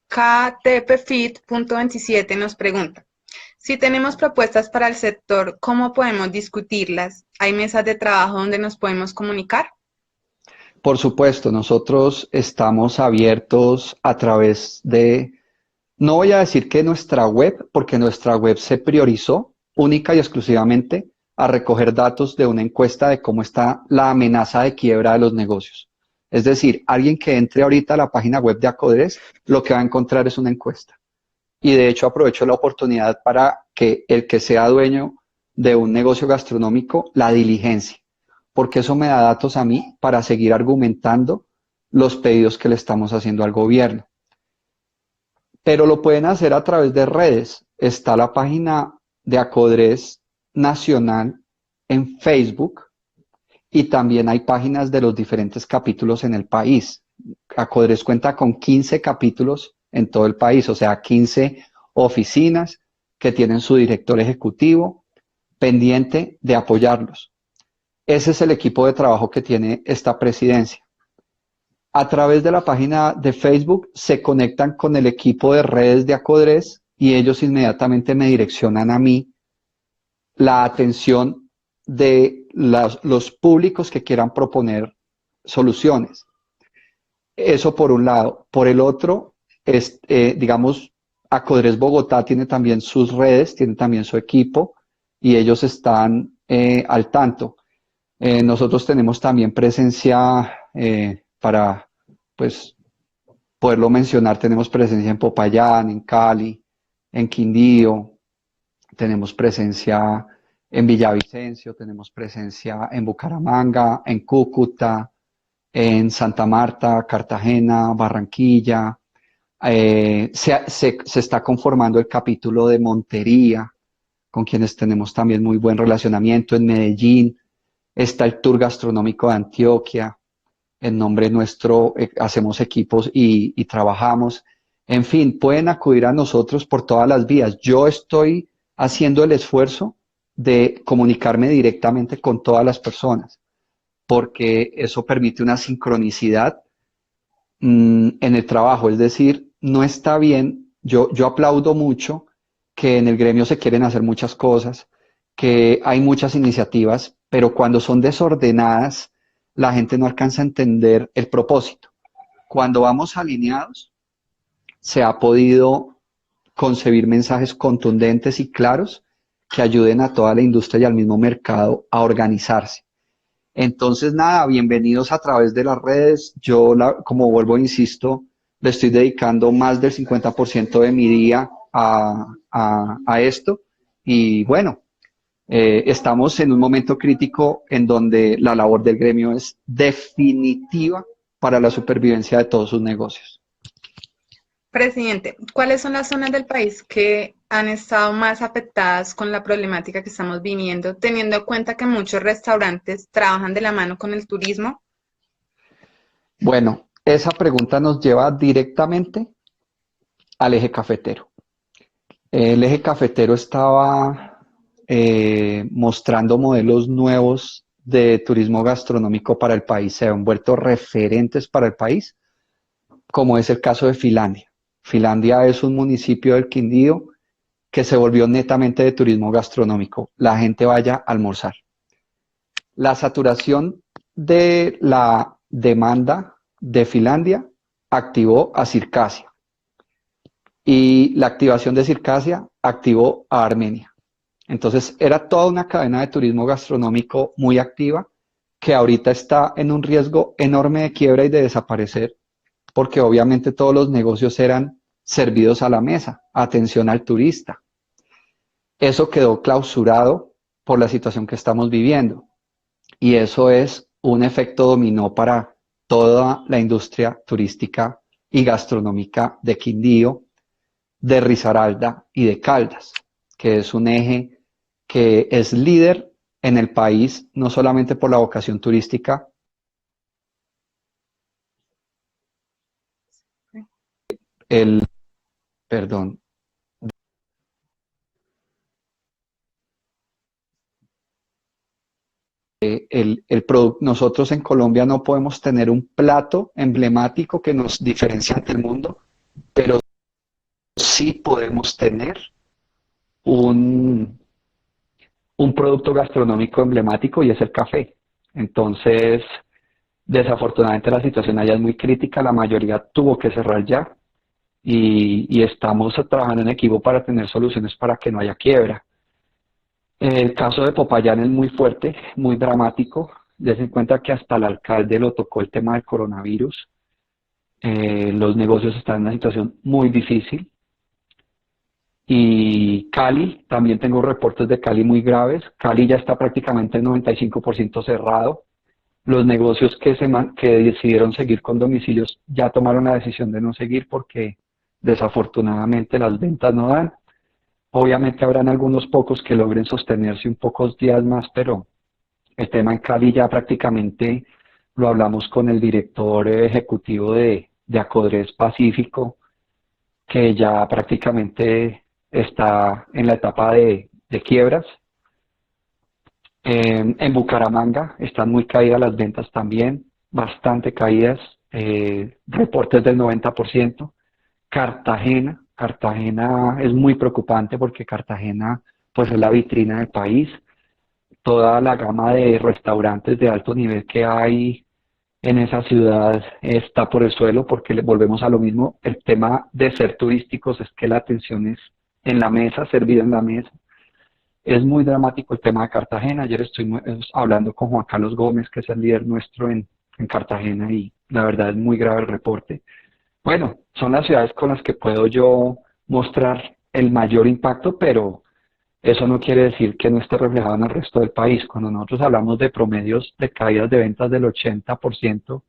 A: KTPFit.27 nos pregunta, si tenemos propuestas para el sector, ¿cómo podemos discutirlas? ¿Hay mesas de trabajo donde nos podemos comunicar?
B: Por supuesto, nosotros estamos abiertos a través de, no voy a decir que nuestra web, porque nuestra web se priorizó única y exclusivamente a recoger datos de una encuesta de cómo está la amenaza de quiebra de los negocios. Es decir, alguien que entre ahorita a la página web de Acodres, lo que va a encontrar es una encuesta. Y de hecho aprovecho la oportunidad para que el que sea dueño de un negocio gastronómico la diligencia, porque eso me da datos a mí para seguir argumentando los pedidos que le estamos haciendo al gobierno. Pero lo pueden hacer a través de redes. Está la página de Acodres Nacional en Facebook y también hay páginas de los diferentes capítulos en el país. Acodres cuenta con 15 capítulos en todo el país, o sea, 15 oficinas que tienen su director ejecutivo pendiente de apoyarlos. Ese es el equipo de trabajo que tiene esta presidencia. A través de la página de Facebook se conectan con el equipo de redes de Acodres y ellos inmediatamente me direccionan a mí la atención de los públicos que quieran proponer soluciones. Eso por un lado. Por el otro, digamos, Acodres Bogotá tiene también sus redes, tiene también su equipo y ellos están al tanto. Nosotros tenemos también presencia para, pues, poderlo mencionar, tenemos presencia en Popayán, en Cali, en Quindío, tenemos presencia en Villavicencio, tenemos presencia en Bucaramanga, en Cúcuta, en Santa Marta, Cartagena, Barranquilla. Se está conformando el capítulo de Montería, con quienes tenemos también muy buen relacionamiento. En Medellín está el Tour Gastronómico de Antioquia. En nombre nuestro hacemos equipos y trabajamos. En fin, pueden acudir a nosotros por todas las vías. Yo estoy haciendo el esfuerzo de comunicarme directamente con todas las personas, porque eso permite una sincronicidad en el trabajo. Es decir, no está bien, yo aplaudo mucho que en el gremio se quieren hacer muchas cosas, que hay muchas iniciativas, pero cuando son desordenadas, la gente no alcanza a entender el propósito. Cuando vamos alineados, se ha podido concebir mensajes contundentes y claros que ayuden a toda la industria y al mismo mercado a organizarse. Entonces, nada, bienvenidos a través de las redes. Yo, como vuelvo, insisto, le estoy dedicando más del 50% de mi día a esto. Y bueno, estamos en un momento crítico en donde la labor del gremio es definitiva para la supervivencia de todos sus negocios.
A: Presidente, ¿cuáles son las zonas del país que han estado más afectadas con la problemática que estamos viviendo, teniendo en cuenta que muchos restaurantes trabajan de la mano con el turismo?
B: Bueno, esa pregunta nos lleva directamente al eje cafetero. El eje cafetero estaba mostrando modelos nuevos de turismo gastronómico para el país, se han vuelto referentes para el país, como es el caso de Finlandia. Finlandia es un municipio del Quindío que se volvió netamente de turismo gastronómico. La gente vaya a almorzar. La saturación de la demanda de Finlandia activó a Circasia y la activación de Circasia activó a Armenia. Entonces era toda una cadena de turismo gastronómico muy activa que ahorita está en un riesgo enorme de quiebra y de desaparecer porque obviamente todos los negocios eran servidos a la mesa, atención al turista. Eso quedó clausurado por la situación que estamos viviendo y eso es un efecto dominó para toda la industria turística y gastronómica de Quindío, de Risaralda y de Caldas, que es un eje que es líder en el país, no solamente por la vocación turística, el, perdón, nosotros en Colombia no podemos tener un plato emblemático que nos diferencie ante el mundo, pero sí podemos tener un, un producto gastronómico emblemático y es el café. Entonces, desafortunadamente la situación allá es muy crítica, la mayoría tuvo que cerrar ya y estamos trabajando en equipo para tener soluciones para que no haya quiebra. El caso de Popayán es muy fuerte, muy dramático. Dense en cuenta que hasta el alcalde lo tocó el tema del coronavirus. Los negocios están en una situación muy difícil. Y Cali, también tengo reportes de Cali muy graves. Cali ya está prácticamente el 95% cerrado. Los negocios que decidieron seguir con domicilios ya tomaron la decisión de no seguir porque desafortunadamente las ventas no dan. Obviamente habrán algunos pocos que logren sostenerse un pocos días más, pero el tema en Cali ya prácticamente lo hablamos con el director ejecutivo de Acodres Pacífico, que ya prácticamente está en la etapa de quiebras. En Bucaramanga están muy caídas las ventas también, bastante caídas, reportes del 90%. Cartagena es muy preocupante porque Cartagena pues es la vitrina del país. Toda la gama de restaurantes de alto nivel que hay en esa ciudad está por el suelo porque le volvemos a lo mismo. El tema de ser turísticos es que la atención es en la mesa, servida en la mesa. Es muy dramático el tema de Cartagena. Ayer hablando con Juan Carlos Gómez, que es el líder nuestro en Cartagena, y la verdad es muy grave el reporte. Bueno, son las ciudades con las que puedo yo mostrar el mayor impacto, pero eso no quiere decir que no esté reflejado en el resto del país. Cuando nosotros hablamos de promedios de caídas de ventas del 80%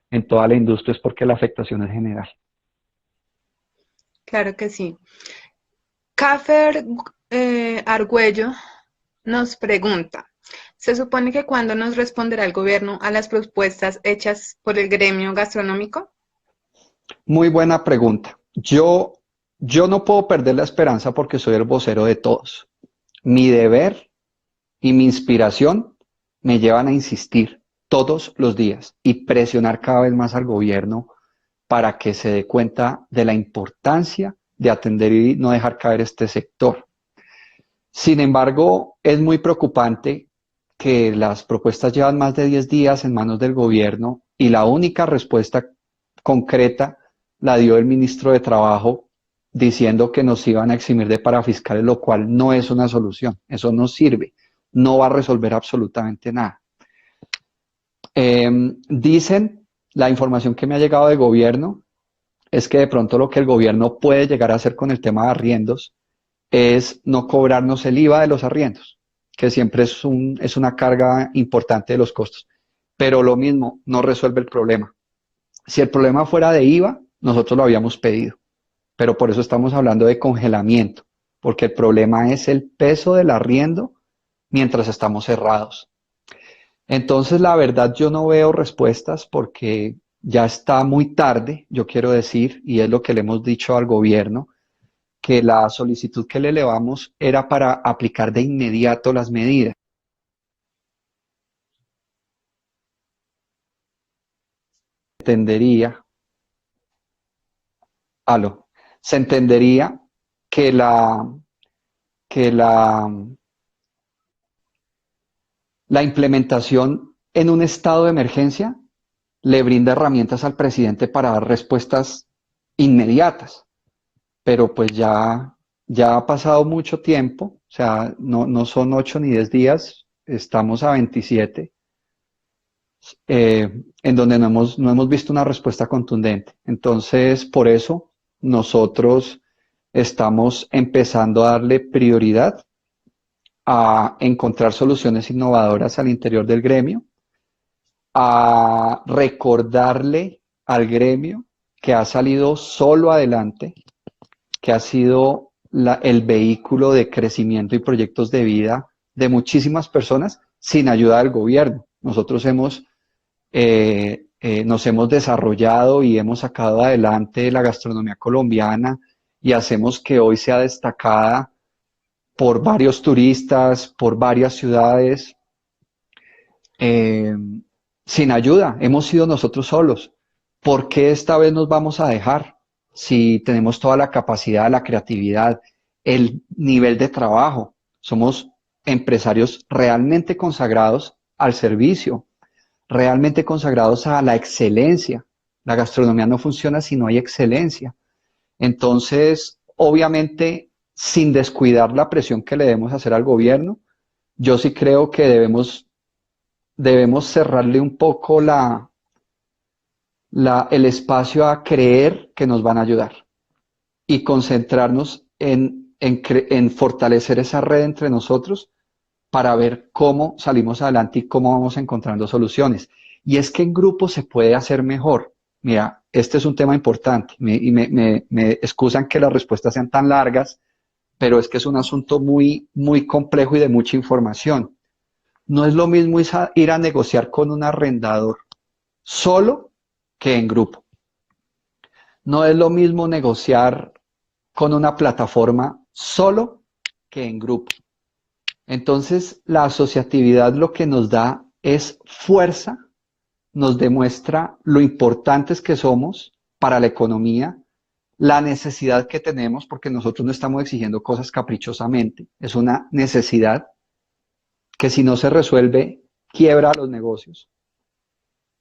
B: en toda la industria es porque la afectación es general.
A: Claro que sí. Cafer Argüello nos pregunta, ¿se supone que cuándo nos responderá el gobierno a las propuestas hechas por el gremio gastronómico?
B: Muy buena pregunta. Yo no puedo perder la esperanza porque soy el vocero de todos. Mi deber y mi inspiración me llevan a insistir todos los días y presionar cada vez más al gobierno para que se dé cuenta de la importancia de atender y no dejar caer este sector. Sin embargo, es muy preocupante que las propuestas llevan más de 10 días en manos del gobierno y la única respuesta concreta la dio el ministro de Trabajo diciendo que nos iban a eximir de parafiscales, lo cual no es una solución, eso no sirve, no va a resolver absolutamente nada. Dicen, la información que me ha llegado de gobierno es que de pronto lo que el gobierno puede llegar a hacer con el tema de arriendos es no cobrarnos el IVA de los arriendos, que siempre es una carga importante de los costos. Pero lo mismo, no resuelve el problema. Si el problema fuera de IVA, nosotros lo habíamos pedido, pero por eso estamos hablando de congelamiento, porque el problema es el peso del arriendo mientras estamos cerrados. Entonces, la verdad, yo no veo respuestas porque ya está muy tarde, yo quiero decir, y es lo que le hemos dicho al gobierno, que la solicitud que le elevamos era para aplicar de inmediato las medidas. entendería, se entendería que que la implementación en un estado de emergencia le brinda herramientas al presidente para dar respuestas inmediatas, pero pues ya ha pasado mucho tiempo, o sea, no son 8 ni 10 días, estamos a 27, en donde no hemos visto una respuesta contundente. Entonces, por eso nosotros estamos empezando a darle prioridad a encontrar soluciones innovadoras al interior del gremio, a recordarle al gremio que ha salido solo adelante, que ha sido el vehículo de crecimiento y proyectos de vida de muchísimas personas sin ayuda del gobierno. Nosotros nos hemos desarrollado y hemos sacado adelante la gastronomía colombiana y hacemos que hoy sea destacada por varios turistas, por varias ciudades, sin ayuda. Hemos sido nosotros solos. ¿Por qué esta vez nos vamos a dejar? Si tenemos toda la capacidad, la creatividad, el nivel de trabajo. Somos empresarios realmente consagrados al servicio, realmente consagrados a la excelencia. La gastronomía no funciona si no hay excelencia. Entonces, obviamente, sin descuidar la presión que le debemos hacer al gobierno, yo sí creo que debemos cerrarle un poco el espacio a creer que nos van a ayudar y concentrarnos en fortalecer esa red entre nosotros para ver cómo salimos adelante y cómo vamos encontrando soluciones. Y es que en grupo se puede hacer mejor. Mira, este es un tema importante y me excusan que las respuestas sean tan largas, pero es que es un asunto muy, muy complejo y de mucha información. No es lo mismo ir a negociar con un arrendador solo que en grupo. No es lo mismo negociar con una plataforma solo que en grupo. Entonces, la asociatividad lo que nos da es fuerza, nos demuestra lo importantes que somos para la economía, la necesidad que tenemos, porque nosotros no estamos exigiendo cosas caprichosamente, es una necesidad que si no se resuelve, quiebra los negocios.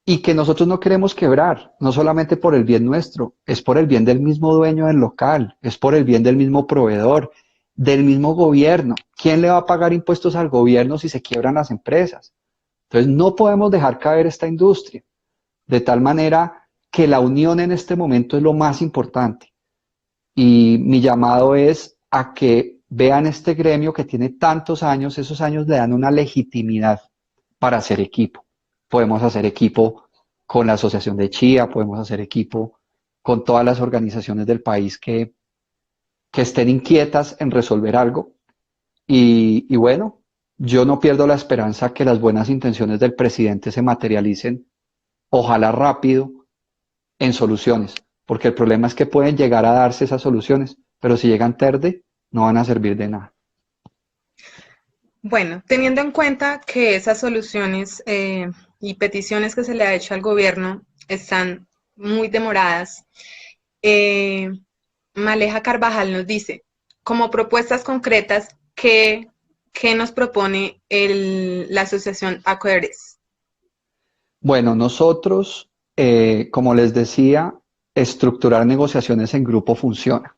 B: Y que nosotros no queremos quebrar, no solamente por el bien nuestro, es por el bien del mismo dueño del local, es por el bien del mismo proveedor, del mismo gobierno. ¿Quién le va a pagar impuestos al gobierno si se quiebran las empresas? Entonces no podemos dejar caer esta industria, de tal manera que la unión en este momento es lo más importante. Y mi llamado es a que vean este gremio que tiene tantos años, esos años le dan una legitimidad para hacer equipo. Podemos hacer equipo con la Asociación de Chía, podemos hacer equipo con todas las organizaciones del país que estén inquietas en resolver algo. Y bueno, yo no pierdo la esperanza que las buenas intenciones del presidente se materialicen, ojalá rápido, en soluciones, porque el problema es que pueden llegar a darse esas soluciones, pero si llegan tarde, no van a servir de nada.
A: Bueno, teniendo en cuenta que esas soluciones y peticiones que se le ha hecho al gobierno están muy demoradas, Maleja Carvajal nos dice, como propuestas concretas, ¿qué nos propone la asociación ACOERES?
B: Bueno, nosotros, como les decía, estructurar negociaciones en grupo funciona.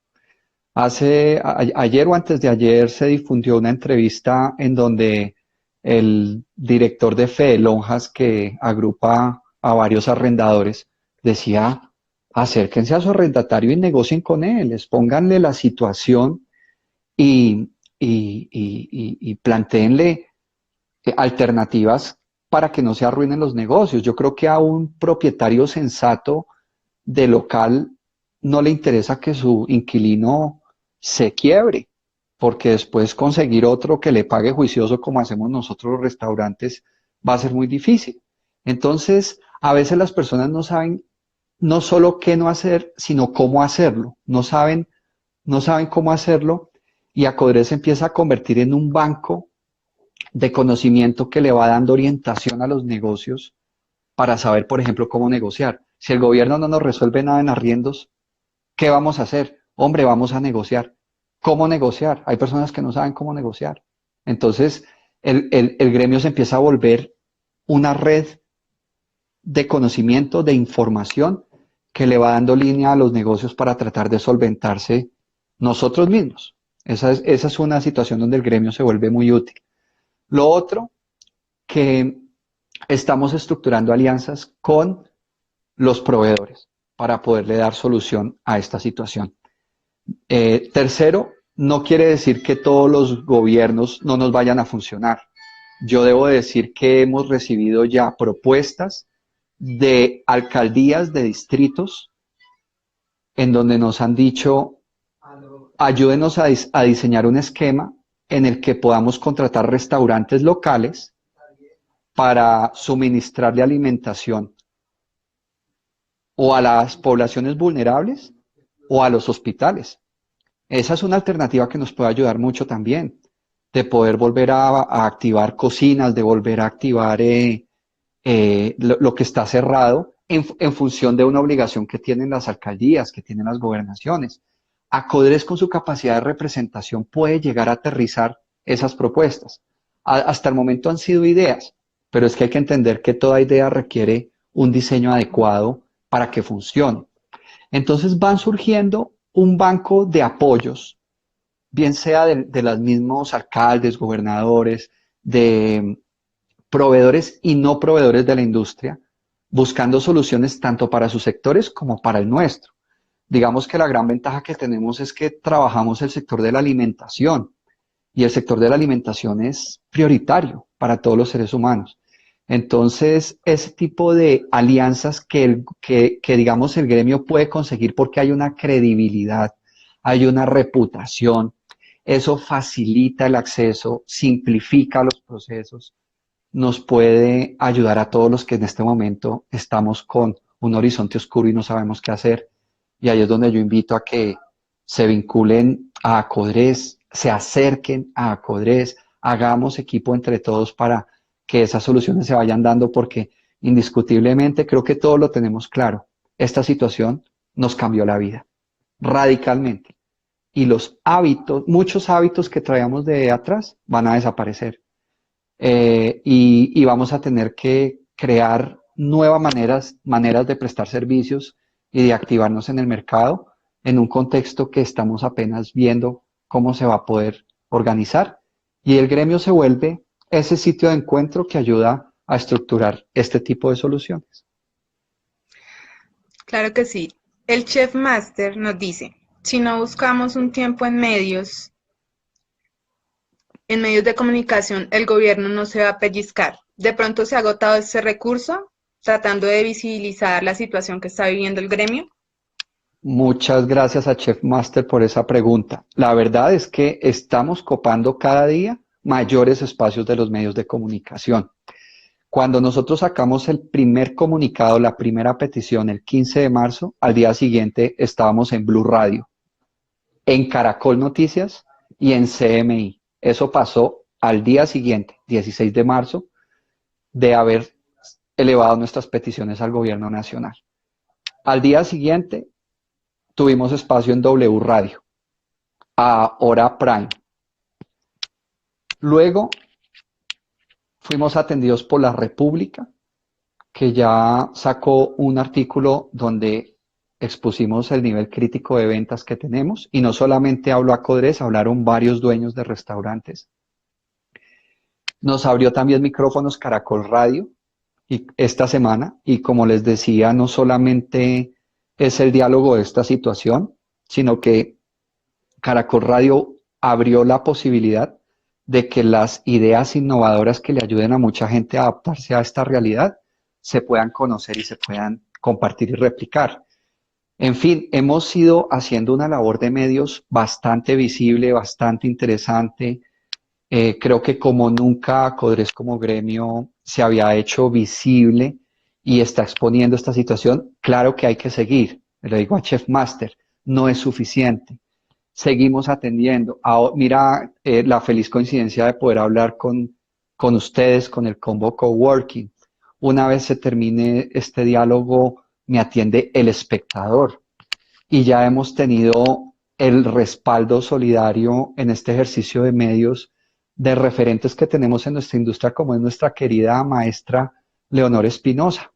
B: Ayer o antes de ayer se difundió una entrevista en donde el director de Fede Lonjas, que agrupa a varios arrendadores, decía, acérquense a su arrendatario y negocien con él, expónganle la situación y plantéenle alternativas para que no se arruinen los negocios. Yo creo que a un propietario sensato de local no le interesa que su inquilino se quiebre, porque después conseguir otro que le pague juicioso como hacemos nosotros los restaurantes va a ser muy difícil. Entonces, a veces las personas no saben no solo qué no hacer, sino cómo hacerlo. No saben cómo hacerlo y Acodres se empieza a convertir en un banco de conocimiento que le va dando orientación a los negocios para saber, por ejemplo, cómo negociar. Si el gobierno no nos resuelve nada en arriendos, ¿qué vamos a hacer? Hombre, vamos a negociar. ¿Cómo negociar? Hay personas que no saben cómo negociar. Entonces, el gremio se empieza a volver una red de conocimiento, de información, que le va dando línea a los negocios para tratar de solventarse nosotros mismos. Esa es una situación donde el gremio se vuelve muy útil. Lo otro, que estamos estructurando alianzas con los proveedores para poderle dar solución a esta situación. Tercero, no quiere decir que todos los gobiernos no nos vayan a funcionar. Yo debo decir que hemos recibido ya propuestas de alcaldías, de distritos, en donde nos han dicho, ayúdenos a diseñar un esquema en el que podamos contratar restaurantes locales para suministrarle alimentación o a las poblaciones vulnerables o a los hospitales. Esa es una alternativa que nos puede ayudar mucho también, de poder volver a activar cocinas, de volver a activar lo que está cerrado en función de una obligación que tienen las alcaldías, que tienen las gobernaciones. Acodres, con su capacidad de representación, puede llegar a aterrizar esas propuestas. Hasta el momento han sido ideas, pero es que hay que entender que toda idea requiere un diseño adecuado para que funcione. Entonces van surgiendo un banco de apoyos, bien sea de los mismos alcaldes, gobernadores, de proveedores y no proveedores de la industria, buscando soluciones tanto para sus sectores como para el nuestro. Digamos que la gran ventaja que tenemos es que trabajamos el sector de la alimentación, y el sector de la alimentación es prioritario para todos los seres humanos. Entonces, ese tipo de alianzas que digamos el gremio puede conseguir porque hay una credibilidad, hay una reputación, eso facilita el acceso, simplifica los procesos, nos puede ayudar a todos los que en este momento estamos con un horizonte oscuro y no sabemos qué hacer. Y ahí es donde yo invito a que se vinculen a Acodres, se acerquen a Acodres, hagamos equipo entre todos para que esas soluciones se vayan dando, porque indiscutiblemente creo que todos lo tenemos claro. Esta situación nos cambió la vida radicalmente, y los hábitos, muchos hábitos que traíamos de atrás van a desaparecer, y vamos a tener que crear nuevas maneras de prestar servicios y de activarnos en el mercado en un contexto que estamos apenas viendo cómo se va a poder organizar, y el gremio se vuelve ese sitio de encuentro que ayuda a estructurar este tipo de soluciones.
A: Claro que sí. El Chef Master nos dice, si no buscamos un tiempo en medios de comunicación, el gobierno no se va a pellizcar. De pronto se ha agotado ese recurso tratando de visibilizar la situación que está viviendo el gremio.
B: Muchas gracias a Chef Master por esa pregunta. La verdad es que estamos copando cada día mayores espacios de los medios de comunicación. Cuando nosotros sacamos el primer comunicado, la primera petición, el 15 de marzo, al día siguiente estábamos en Blue Radio, en Caracol Noticias y en CMI. Eso pasó al día siguiente, 16 de marzo, de haber elevado nuestras peticiones al gobierno nacional. Al día siguiente tuvimos espacio en W Radio, a hora prime. Luego fuimos atendidos por La República, que ya sacó un artículo donde expusimos el nivel crítico de ventas que tenemos, y no solamente habló Acodres, hablaron varios dueños de restaurantes. Nos abrió también micrófonos Caracol Radio y esta semana, y como les decía, no solamente es el diálogo de esta situación, sino que Caracol Radio abrió la posibilidad de que las ideas innovadoras que le ayuden a mucha gente a adaptarse a esta realidad se puedan conocer y se puedan compartir y replicar. En fin, hemos ido haciendo una labor de medios bastante visible, bastante interesante. Creo que como nunca Acodres como gremio se había hecho visible y está exponiendo esta situación. Claro que hay que seguir, le digo a Chef Master, no es suficiente. Seguimos atendiendo. Mira, la feliz coincidencia de poder hablar con ustedes, con el Combo Coworking. Una vez se termine este diálogo, me atiende el espectador. Y ya hemos tenido el respaldo solidario en este ejercicio de medios de referentes que tenemos en nuestra industria, como es nuestra querida maestra Leonor Espinosa,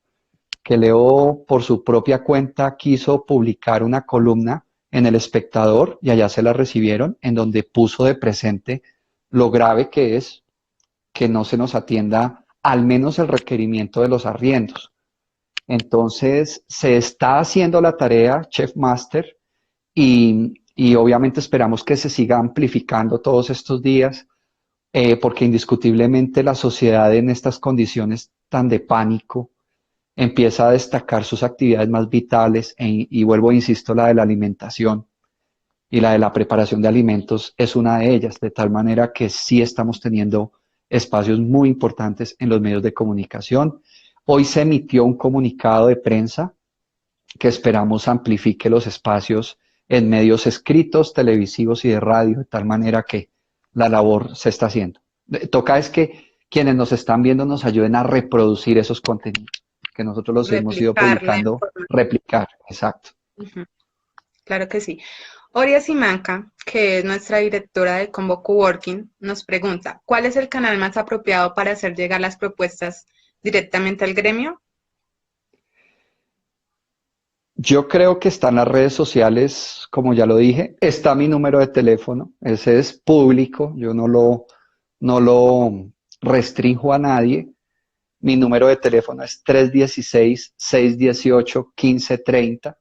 B: que Leo por su propia cuenta quiso publicar una columna en El Espectador y allá se la recibieron, en donde puso de presente lo grave que es que no se nos atienda al menos el requerimiento de los arriendos. Entonces, se está haciendo la tarea, Chef Master, y obviamente esperamos que se siga amplificando todos estos días, porque indiscutiblemente la sociedad en estas condiciones tan de pánico empieza a destacar sus actividades más vitales y vuelvo, insisto, la de la alimentación y la de la preparación de alimentos es una de ellas, de tal manera que sí estamos teniendo espacios muy importantes en los medios de comunicación. Hoy se emitió un comunicado de prensa que esperamos amplifique los espacios en medios escritos, televisivos y de radio, de tal manera que la labor se está haciendo. Toca es que quienes nos están viendo nos ayuden a reproducir esos contenidos, que nosotros los hemos ido
A: replicar la
B: publicando,
A: información.
B: replicar, exacto.
A: Ujú, claro que sí. Oria Simanca, que es nuestra directora de Combo Coworking, nos pregunta, ¿cuál es el canal más apropiado para hacer llegar las propuestas directamente al gremio?
B: Yo creo que están las redes sociales, como ya lo dije, está mi número de teléfono, ese es público, yo no lo restringo a nadie. Mi número de teléfono es 316-618-1530.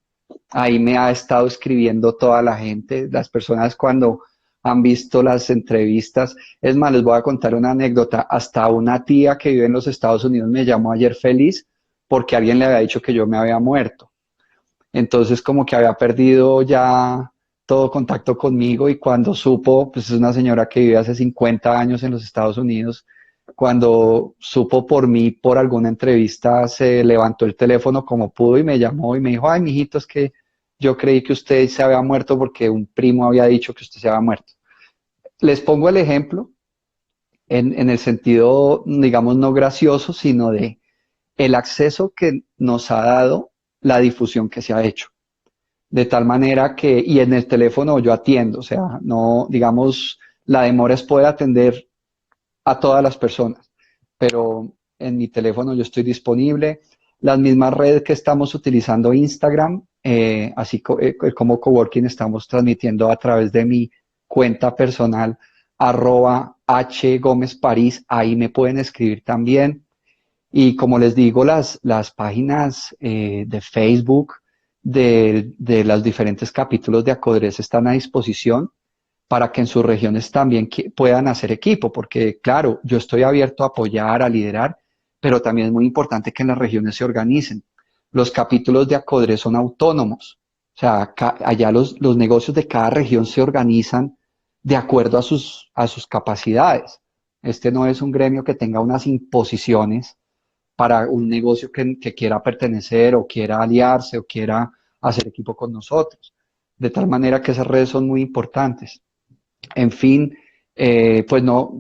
B: Ahí me ha estado escribiendo toda la gente, las personas cuando han visto las entrevistas. Es más, les voy a contar una anécdota. Hasta una tía que vive en los Estados Unidos me llamó ayer feliz porque alguien le había dicho que yo me había muerto. Entonces como que había perdido ya todo contacto conmigo y cuando supo, pues es una señora que vive hace 50 años en los Estados Unidos, cuando supo por mí, por alguna entrevista, se levantó el teléfono como pudo y me llamó y me dijo, ay, mijito, es que yo creí que usted se había muerto porque un primo había dicho que usted se había muerto. Les pongo el ejemplo en el sentido, digamos, no gracioso, sino de el acceso que nos ha dado la difusión que se ha hecho. De tal manera que, y en el teléfono yo atiendo, o sea, no, digamos, la demora es poder atender a todas las personas, pero en mi teléfono yo estoy disponible. Las mismas redes que estamos utilizando, Instagram, como Coworking, estamos transmitiendo a través de mi cuenta personal, @hgomezparís, ahí me pueden escribir también. Y como les digo, las páginas de Facebook de los diferentes capítulos de Acodres están a disposición para que en sus regiones también puedan hacer equipo, porque claro, yo estoy abierto a apoyar, a liderar, pero también es muy importante que en las regiones se organicen. Los capítulos de Acodres son autónomos, o sea, allá los negocios de cada región se organizan de acuerdo a sus capacidades. Este no es un gremio que tenga unas imposiciones para un negocio que quiera pertenecer o quiera aliarse o quiera hacer equipo con nosotros. De tal manera que esas redes son muy importantes. En fin, pues no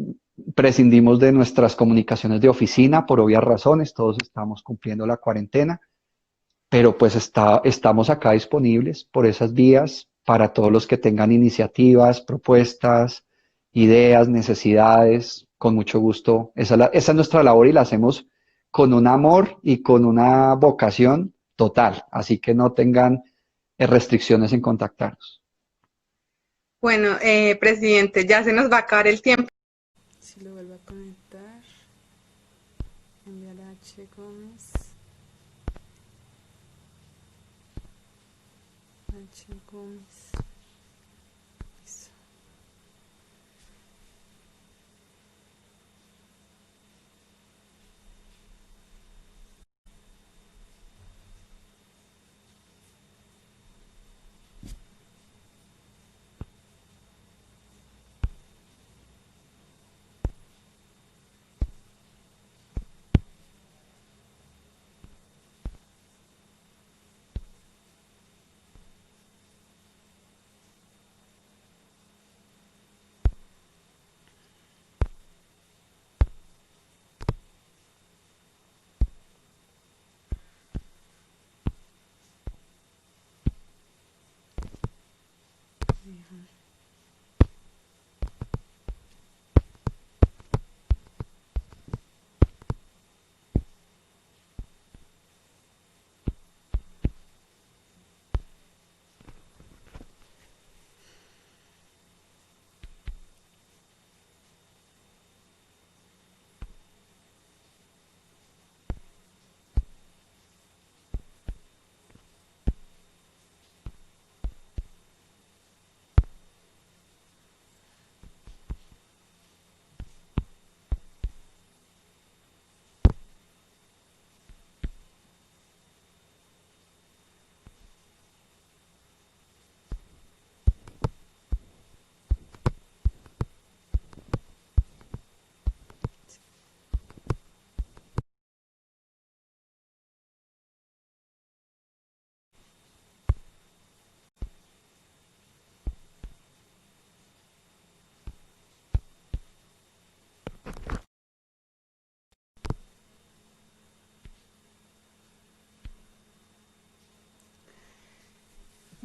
B: prescindimos de nuestras comunicaciones de oficina por obvias razones, todos estamos cumpliendo la cuarentena, pero pues estamos acá disponibles por esas vías para todos los que tengan iniciativas, propuestas, ideas, necesidades, con mucho gusto. Esa es nuestra labor y la hacemos con un amor y con una vocación total, así que no tengan restricciones en contactarnos.
A: Bueno, presidente, ya se nos va a acabar el tiempo.
C: Si lo vuelvo a conectar, enviar a H. Gómez. H. Gómez. Listo.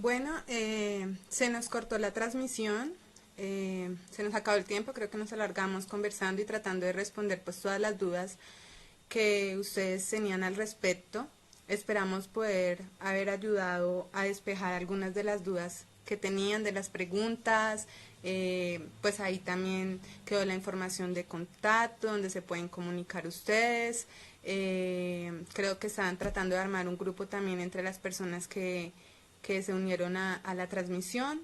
A: Bueno, se nos cortó la transmisión, se nos acabó el tiempo, creo que nos alargamos conversando y tratando de responder pues todas las dudas que ustedes tenían al respecto. Esperamos poder haber ayudado a despejar algunas de las dudas que tenían, de las preguntas. Pues ahí también quedó la información de contacto donde se pueden comunicar ustedes. Creo que estaban tratando de armar un grupo también entre las personas que se unieron a la transmisión.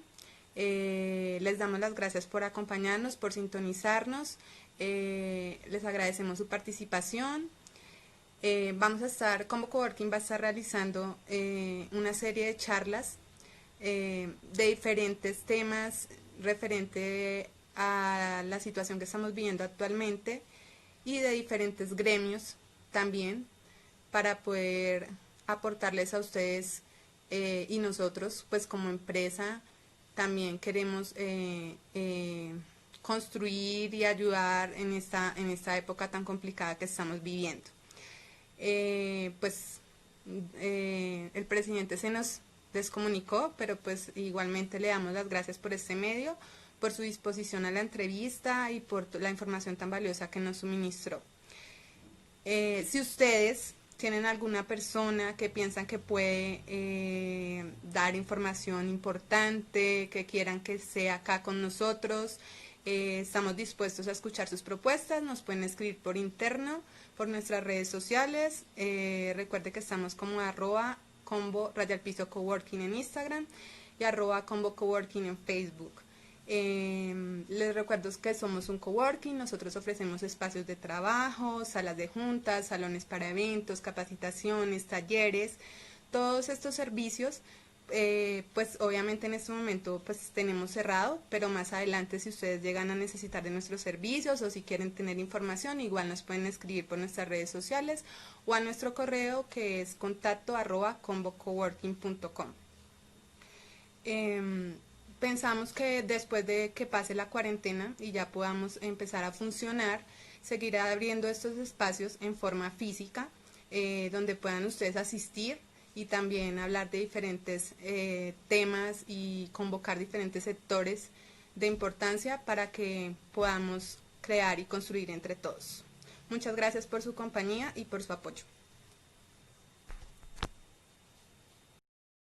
A: Les damos las gracias por acompañarnos, por sintonizarnos. Les agradecemos su participación. Vamos a estar, como Coworking va a estar realizando una serie de charlas de diferentes temas referente a la situación que estamos viviendo actualmente y de diferentes gremios también para poder aportarles a ustedes y nosotros pues como empresa también queremos construir y ayudar en esta época tan complicada que estamos viviendo. El presidente se nos descomunicó, pero pues igualmente le damos las gracias por este medio, por su disposición a la entrevista y por la información tan valiosa que nos suministró. Si ustedes tienen alguna persona que piensan que puede dar información importante, que quieran que sea acá con nosotros, estamos dispuestos a escuchar sus propuestas, nos pueden escribir por interno, por nuestras redes sociales. Recuerde que estamos como @combo_coworking en Instagram y @combo_coworking en Facebook. Les recuerdo que somos un coworking, nosotros ofrecemos espacios de trabajo, salas de juntas, salones para eventos, capacitaciones, talleres, todos estos servicios. Pues obviamente en este momento pues tenemos cerrado, pero más adelante si ustedes llegan a necesitar de nuestros servicios o si quieren tener información, igual nos pueden escribir por nuestras redes sociales o a nuestro correo que es contacto@combocoworking.com. Pensamos que después de que pase la cuarentena y ya podamos empezar a funcionar, seguirá abriendo estos espacios en forma física, donde puedan ustedes asistir y también hablar de diferentes temas y convocar diferentes sectores de importancia para que podamos crear y construir entre todos. Muchas gracias por su compañía y por su apoyo.